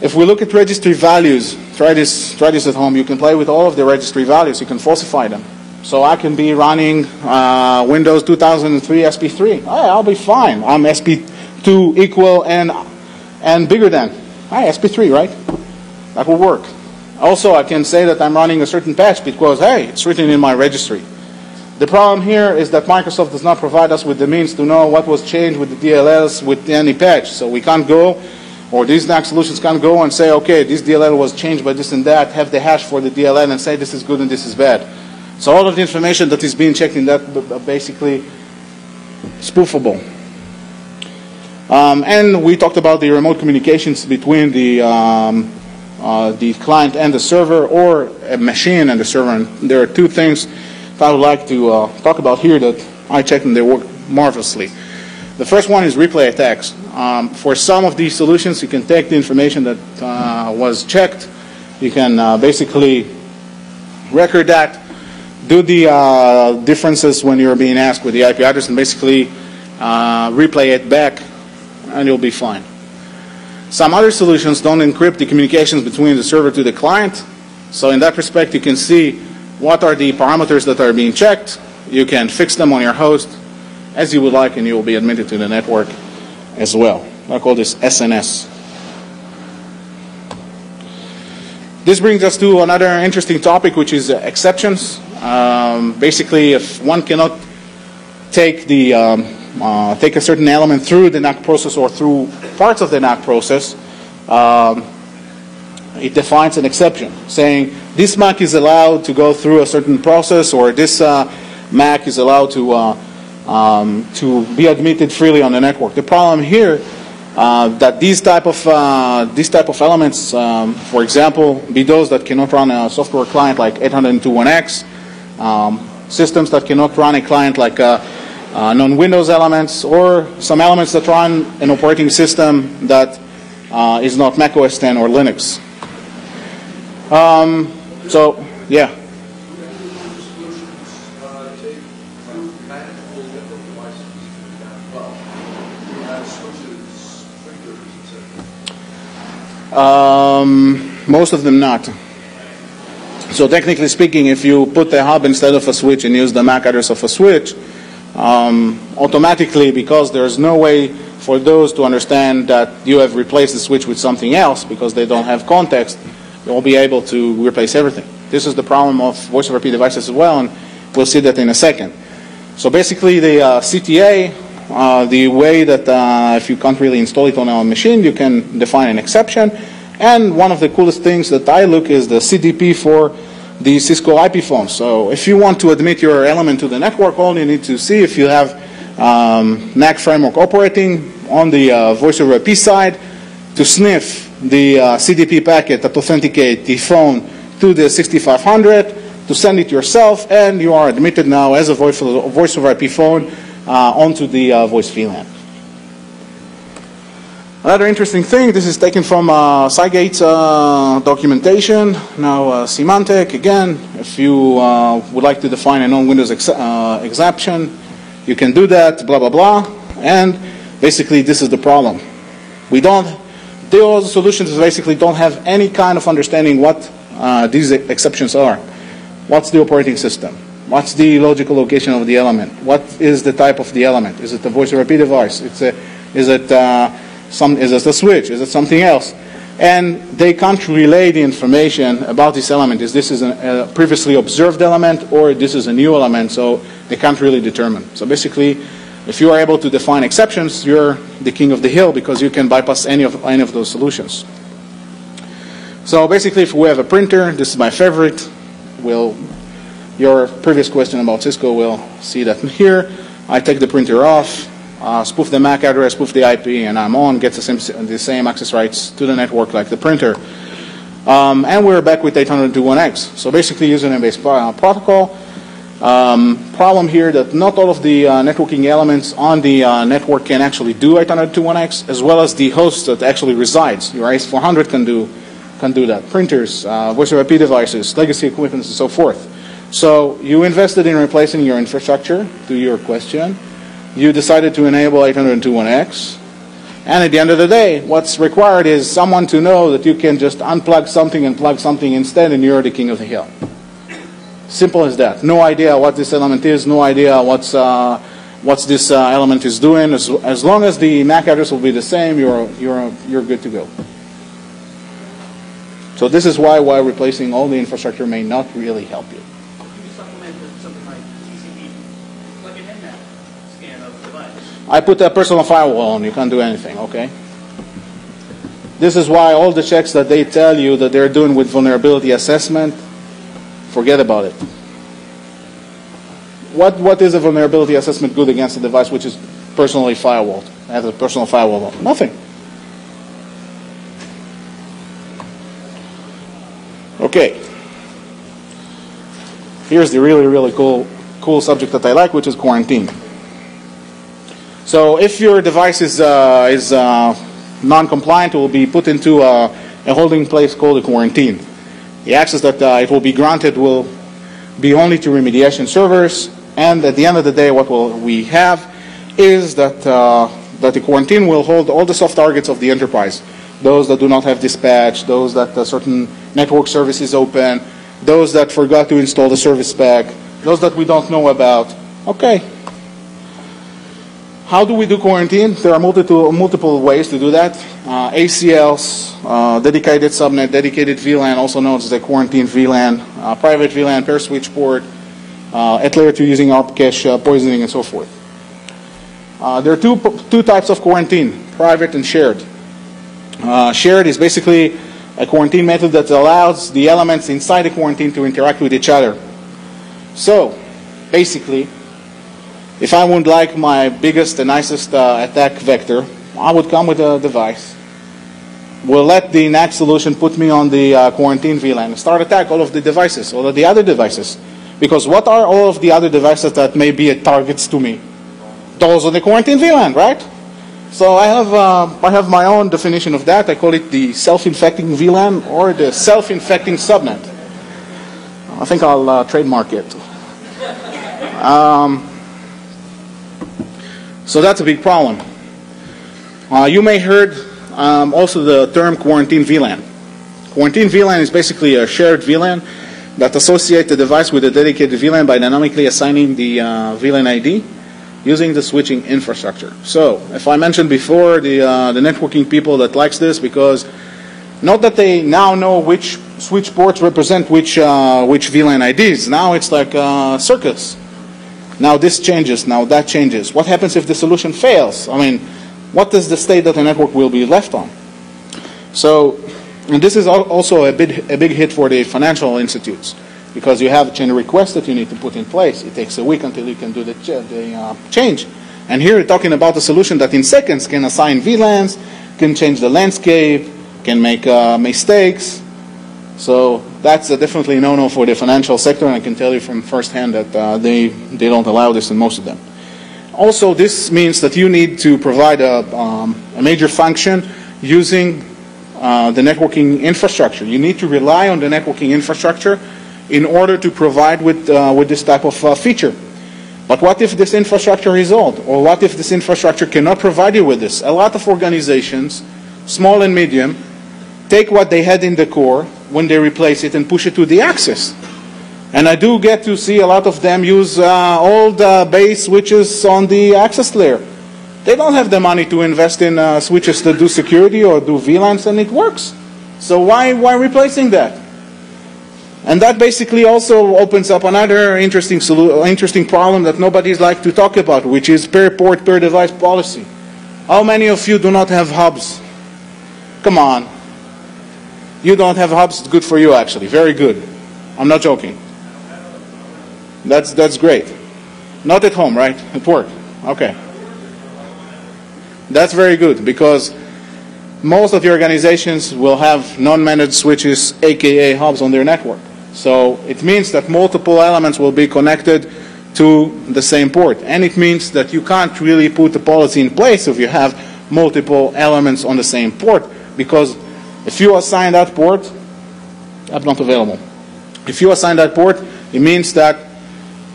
If we look at registry values, try this at home. You can play with all of the registry values. You can falsify them. So I can be running Windows 2003 SP3. Hey, I'll be fine. I'm SP2 equal and bigger than. Hey, SP3, right? That will work. Also, I can say that I'm running a certain patch because, hey, it's written in my registry. The problem here is that Microsoft does not provide us with the means to know what was changed with the DLLs with any patch. So we can't go, or these kNAC solutions can't go and say, okay, this DLL was changed by this and that, have the hash for the DLL and say this is good and this is bad. So all of the information that is being checked in that are basically spoofable. And we talked about the remote communications between the client and the server, or a machine and the server. And there are two things I would like to talk about here that I checked and they work marvelously. The first one is replay attacks. For some of these solutions, you can take the information that was checked. You can basically record that, do the differences when you're being asked with the IP address, and basically replay it back, and you'll be fine. Some other solutions don't encrypt the communications between the server to the client. So in that respect, you can see what are the parameters that are being checked. You can fix them on your host as you would like, and you will be admitted to the network as well. I call this SNS. This brings us to another interesting topic, which is exceptions. Basically, if one cannot take a certain element through the kNAC process or through parts of the kNAC process, it defines an exception, saying this MAC is allowed to go through a certain process, or this MAC is allowed to be admitted freely on the network. The problem here that these type of elements, for example, be those that cannot run a software client like 802.1x, systems that cannot run a client like non-Windows elements, or some elements that run an operating system that is not Mac OS X or Linux. So, yeah. Most of them not. So technically speaking, if you put the hub instead of a switch and use the MAC address of a switch, automatically, because there's no way for those to understand that you have replaced the switch with something else because they don't have context, you'll be able to replace everything. This is the problem of voice over IP devices as well, and we'll see that in a second. So basically the CTA, the way that if you can't really install it on a machine, you can define an exception. And one of the coolest things that I look is the CDP for the Cisco IP phones. So if you want to admit your element to the network, all you need to see if you have kNAC framework operating on the voice over IP side to sniff the CDP packet that authenticate the phone to the 6500, to send it yourself, and you are admitted now as a voice over IP phone onto the voice VLAN. Another interesting thing, this is taken from Cygate's documentation. Now, Symantec, again, if you would like to define a non-Windows exception, you can do that, blah, blah, blah. And basically, this is the problem. Those solutions basically don't have any kind of understanding what these exceptions are. What's the operating system? What's the logical location of the element? What is the type of the element? Is it a voice over IP device? Is it a switch? Is it something else? And they can't relay the information about this element. Is this a previously observed element or this is a new element? So they can't really determine. So basically, if you are able to define exceptions, you're the king of the hill because you can bypass any of those solutions. So basically, if we have a printer, this is my favorite. Your previous question about Cisco will see that here. I take the printer off, spoof the MAC address, spoof the IP, and I'm on, gets the same access rights to the network like the printer. And we're back with 802.1x. So basically using a base protocol. Problem here that not all of the networking elements on the network can actually do 802.1x, as well as the host that actually resides. Your ACE400 can do that. Printers, voice over IP devices, legacy equipment, and so forth. So you invested in replacing your infrastructure, to your question. You decided to enable 802.1x. And at the end of the day, what's required is someone to know that you can just unplug something and plug something instead, and you're the king of the hill. Simple as that. No idea what this element is, no idea what's this element is doing. As long as the MAC address will be the same, you're good to go. So this is why replacing all the infrastructure may not really help you. I put a personal firewall on, you can't do anything, okay? This is why all the checks that they tell you that they're doing with vulnerability assessment, forget about it. What is a vulnerability assessment good against a device which is personally firewalled, has a personal firewall? Nothing. Okay. Here's the really, really cool subject that I like, which is quarantine. So if your device is non-compliant, it will be put into a holding place called a quarantine. The access that it will be granted will be only to remediation servers, and at the end of the day, what we have is that the quarantine will hold all the soft targets of the enterprise. Those that do not have dispatch, those that certain network service is open, those that forgot to install the service spec, those that we don't know about. Okay. How do we do quarantine? There are multiple ways to do that. ACLs, dedicated subnet, dedicated VLAN, also known as the quarantine VLAN, private VLAN, pair switch port, at layer 2 using ARP cache poisoning, and so forth. There are two types of quarantine, private and shared. Shared is basically a quarantine method that allows the elements inside the quarantine to interact with each other. So, basically, if I would like my biggest and nicest attack vector, I would come with a device. We'll let the kNAC solution put me on the quarantine VLAN and start attack all of the devices, all of the other devices. Because what are all of the other devices that may be targets to me? Those on the quarantine VLAN, right? So I have my own definition of that. I call it the self-infecting VLAN or the self-infecting subnet. I think I'll trademark it. So that's a big problem. You may heard also the term quarantine VLAN. Quarantine VLAN is basically a shared VLAN that associates the device with a dedicated VLAN by dynamically assigning the VLAN ID using the switching infrastructure. So, if I mentioned before, the networking people that likes this, because not that they now know which switch ports represent which VLAN IDs. Now it's like a circus. Now this changes, now that changes. What happens if the solution fails? I mean, what is the state that the network will be left on? So, and this is also a big hit for the financial institutes, because you have a chain request that you need to put in place. It takes a week until you can do the change. And here you're talking about a solution that in seconds can assign VLANs, can change the landscape, can make mistakes. So that's definitely no-no for the financial sector, and I can tell you from firsthand that they don't allow this in most of them. Also, this means that you need to provide a a major function using the networking infrastructure. You need to rely on the networking infrastructure in order to provide with this type of feature. But what if this infrastructure is old? Or what if this infrastructure cannot provide you with this? A lot of organizations, small and medium, take what they had in the core when they replace it and push it to the access. And I do get to see a lot of them use old base switches on the access layer. They don't have the money to invest in switches that do security or do VLANs, and it works. So why replacing that? And that basically also opens up another interesting problem that nobody's like to talk about, which is per port, per device policy. How many of you do not have hubs? Come on. You don't have hubs, it's good for you actually, very good. I'm not joking. That's great. Not at home, right? At work. Okay. That's very good, because most of the organizations will have non-managed switches, aka hubs, on their network. So it means that multiple elements will be connected to the same port. And it means that you can't really put a policy in place if you have multiple elements on the same port, because if you assign that port, that's not available. If you assign that port, it means that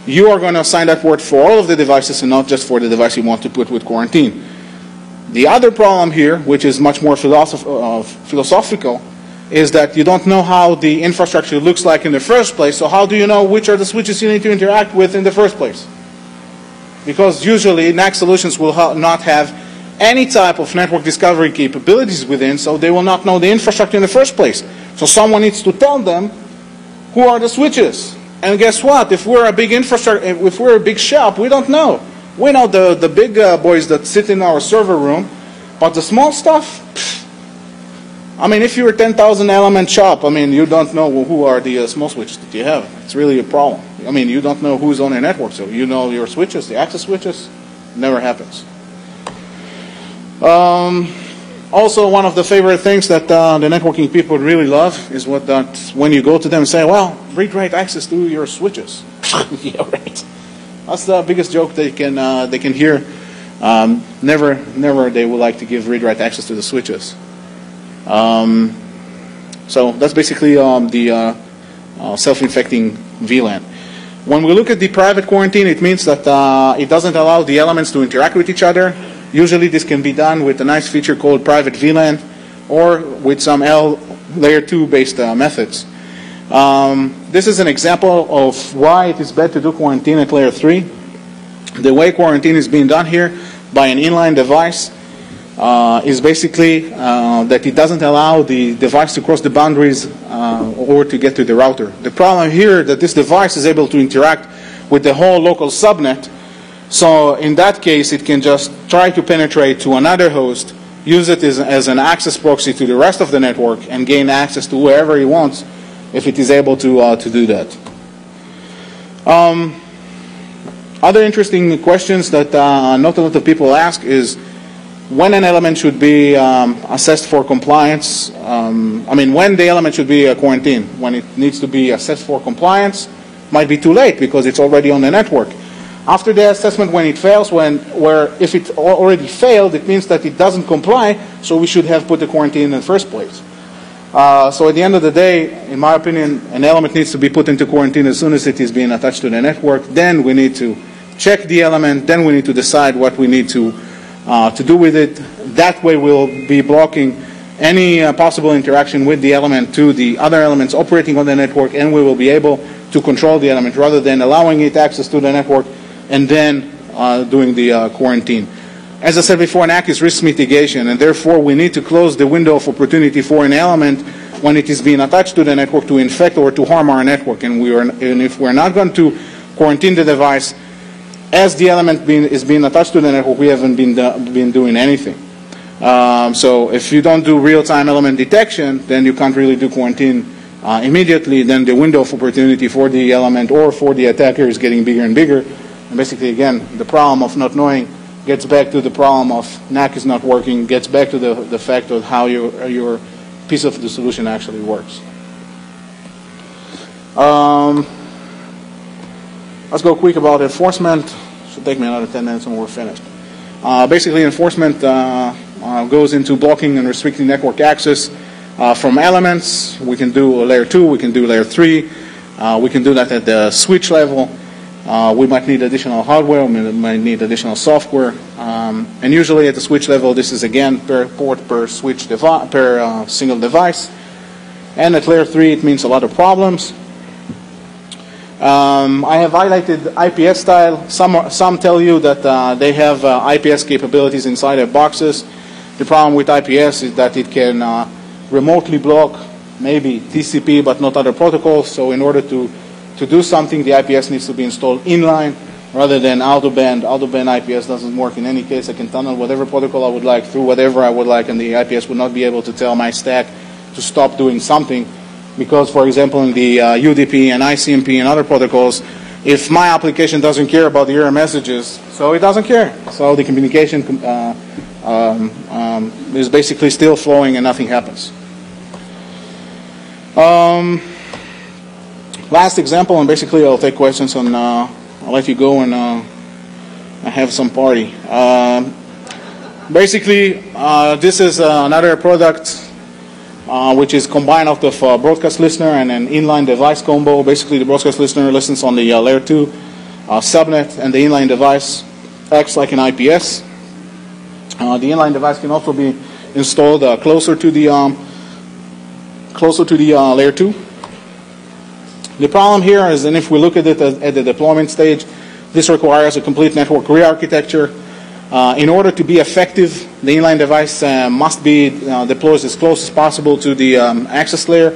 you are going to assign that port for all of the devices and not just for the device you want to put with quarantine. The other problem here, which is much more philosophical, is that you don't know how the infrastructure looks like in the first place, so how do you know which are the switches you need to interact with in the first place? Because usually kNAC solutions will not have any type of network discovery capabilities within, so they will not know the infrastructure in the first place. So someone needs to tell them who are the switches. And guess what? If we're a big infrastructure, if we're a big shop, we don't know. We know the big boys that sit in our server room, but the small stuff, I mean, if you're a 10,000 element shop, I mean, you don't know who are the small switches that you have. It's really a problem. I mean, you don't know who's on your network, so you know your switches, the access switches, never happens. Also, one of the favorite things that the networking people really love is when you go to them and say, well, read-write access to your switches. Yeah, right. That's the biggest joke they can hear. Never they would like to give read-write access to the switches. So that's basically the self-infecting VLAN. When we look at the private quarantine, it means that it doesn't allow the elements to interact with each other. Usually this can be done with a nice feature called private VLAN or with some layer 2 based methods. This is an example of why it is bad to do quarantine at layer 3. The way quarantine is being done here by an inline device is basically that it doesn't allow the device to cross the boundaries or to get to the router. The problem here is that this device is able to interact with the whole local subnet. So in that case, it can just try to penetrate to another host, use it as an access proxy to the rest of the network, and gain access to whoever he wants if it is able to do that. Other interesting questions that not a lot of people ask is when an element should be assessed for compliance. I mean, when the element should be quarantined. When it needs to be assessed for compliance, might be too late because it's already on the network. After the assessment, when it fails, if it already failed, it means that it doesn't comply, so we should have put the quarantine in the first place. So at the end of the day, in my opinion, an element needs to be put into quarantine as soon as it is being attached to the network. Then we need to check the element. Then we need to decide what we need to do with it. That way we'll be blocking any possible interaction with the element to the other elements operating on the network, and we will be able to control the element rather than allowing it access to the network and then doing the quarantine. As I said before, kNAC is risk mitigation, and therefore we need to close the window of opportunity for an element when it is being attached to the network to infect or to harm our network. And if we're not going to quarantine the device as the element is being attached to the network, we haven't been doing anything. So if you don't do real-time element detection, then you can't really do quarantine immediately. Then the window of opportunity for the element or for the attacker is getting bigger and bigger. And basically, again, the problem of not knowing gets back to the problem of kNAC is not working, gets back to the fact of how your piece of the solution actually works. Let's go quick about enforcement. Should take me another 10 minutes and we're finished. Basically, enforcement goes into blocking and restricting network access from elements. We can do layer 2, we can do layer 3. We can do that at the switch level. We might need additional hardware, we might need additional software. And usually at the switch level, this is again per port per switch per single device. And at layer 3, it means a lot of problems. I have highlighted IPS style. Some tell you that they have IPS capabilities inside their boxes. The problem with IPS is that it can remotely block maybe TCP but not other protocols. So in order to do something, the IPS needs to be installed inline rather than out-of-band. Out-of-band IPS doesn't work in any case. I can tunnel whatever protocol I would like through whatever I would like, and the IPS would not be able to tell my stack to stop doing something. Because, for example, in the UDP and ICMP and other protocols, if my application doesn't care about the error messages, so it doesn't care. So the communication is basically still flowing and nothing happens. Last example, and basically I'll take questions on, I'll let you go and have some party. Basically, this is another product which is combined out of a broadcast listener and an inline device combo. Basically, the broadcast listener listens on the layer 2 subnet, and the inline device acts like an IPS. The inline device can also be installed closer to the layer 2. The problem here is, and if we look at it at the deployment stage, this requires a complete network re-architecture. In order to be effective, the inline device must be deployed as close as possible to the access layer.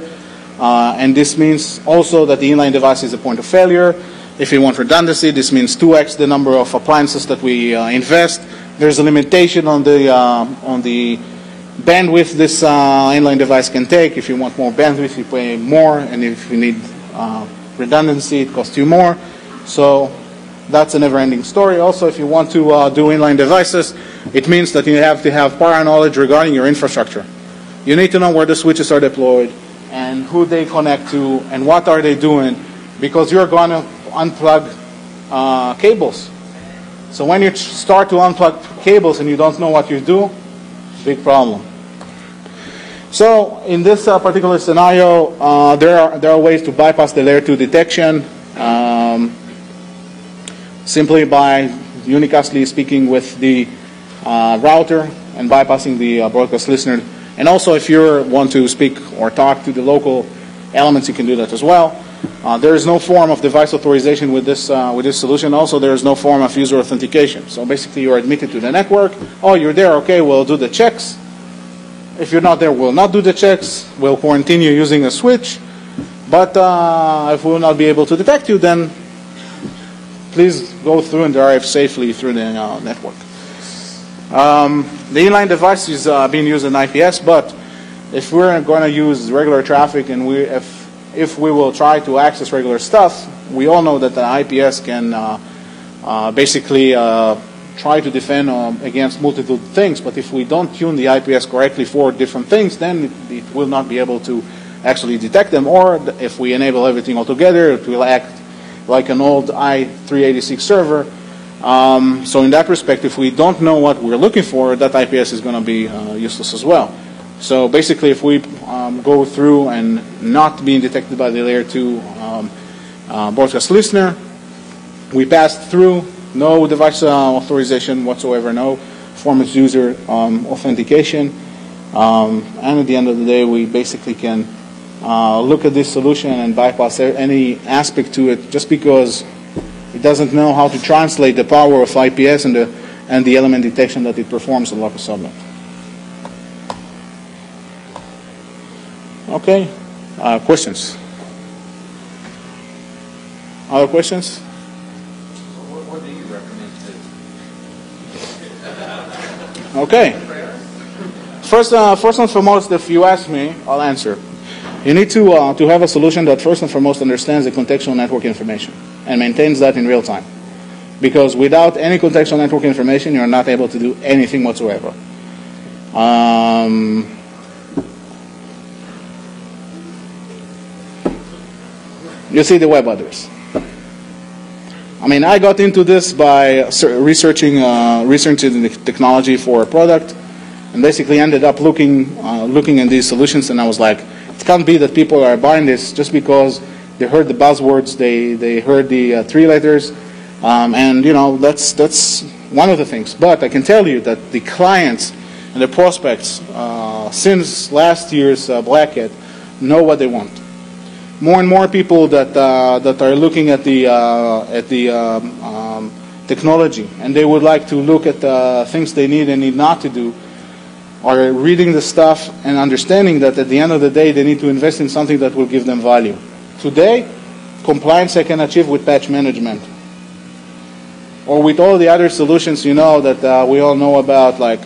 And this means also that the inline device is a point of failure. If you want redundancy, this means 2x the number of appliances that we invest. There's a limitation on the bandwidth this inline device can take. If you want more bandwidth, you pay more, and if you need redundancy, it costs you more. So that's a never-ending story. Also, if you want to do inline devices, it means that you have to have prior knowledge regarding your infrastructure. You need to know where the switches are deployed and who they connect to and what are they doing, because you're going to unplug cables. So when you start to unplug cables and you don't know what you do, big problem. So in this particular scenario, there are ways to bypass the layer 2 detection. Simply by unicastly speaking with the router and bypassing the broadcast listener. And also, if you want to speak or talk to the local elements, you can do that as well. There is no form of device authorization with this solution. Also, there is no form of user authentication. So basically, you're admitted to the network. Oh, you're there. Okay, we'll do the checks. If you're not there, we'll not do the checks. We'll quarantine you using a switch. But if we will not be able to detect you, then please go through and drive safely through the network. The inline device is being used in IPS, but if we're going to use regular traffic and if we will try to access regular stuff, we all know that the IPS can basically try to defend against multiple things. But if we don't tune the IPS correctly for different things, then it will not be able to actually detect them. Or if we enable everything altogether, it will act like an old i386 server. So in that respect, if we don't know what we're looking for, that IPS is going to be useless as well. So basically, if we go through and not being detected by the layer 2 broadcast listener, we pass through, no device authorization whatsoever, no performance user authentication, and at the end of the day, we basically can look at this solution and bypass any aspect to it just because it doesn't know how to translate the power of IPS and the element detection that it performs on local subnet. Okay, questions? Other questions? What do you recommend to do? Okay. First and foremost, if you ask me, I'll answer. You need to have a solution that first and foremost understands the contextual network information and maintains that in real time. Because without any contextual network information, you're not able to do anything whatsoever. You see the web address. I mean, I got into this by researching the technology for a product, and basically ended up looking at these solutions, and I was like, it can't be that people are buying this just because they heard the buzzwords, they heard the 3 letters, and that's one of the things. But I can tell you that the clients and the prospects since last year's Black Hat know what they want. More and more people that are looking at the technology, and they would like to look at the things they need and need not to do, are reading the stuff and understanding that at the end of the day they need to invest in something that will give them value. Today, compliance I can achieve with patch management, or with all the other solutions that we all know about, like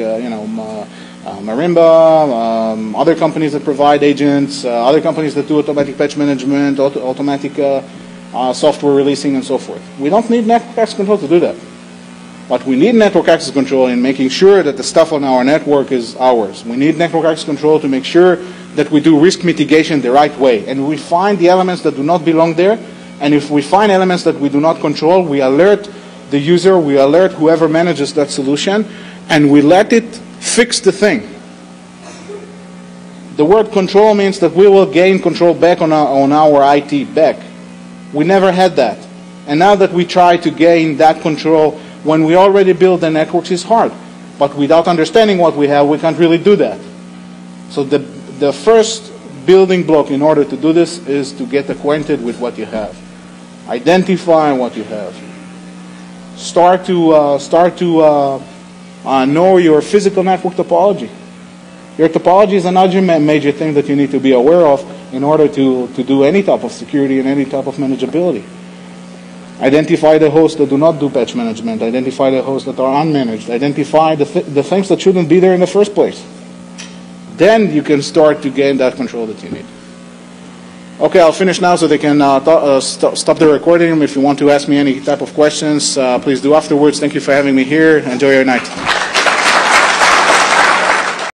Marimba, other companies that provide agents, other companies that do automatic patch management, automatic software releasing, and so forth. We don't need network access control to do that. But we need network access control in making sure that the stuff on our network is ours. We need network access control to make sure that we do risk mitigation the right way. And we find the elements that do not belong there. And if we find elements that we do not control, we alert the user, we alert whoever manages that solution, and we let it fix the thing. The word control means that we will gain control back on our IT back. We never had that. And now that we try to gain that control when we already build the networks, is hard. But without understanding what we have, we can't really do that. So the first building block in order to do this is to get acquainted with what you have. Identify what you have. Start to know your physical network topology. Your topology is another major thing that you need to be aware of in order to do any type of security and any type of manageability. Identify the hosts that do not do patch management. Identify the hosts that are unmanaged. Identify the things that shouldn't be there in the first place. Then you can start to gain that control that you need. Okay, I'll finish now so they can stop the recording. If you want to ask me any type of questions, please do afterwards. Thank you for having me here. Enjoy your night.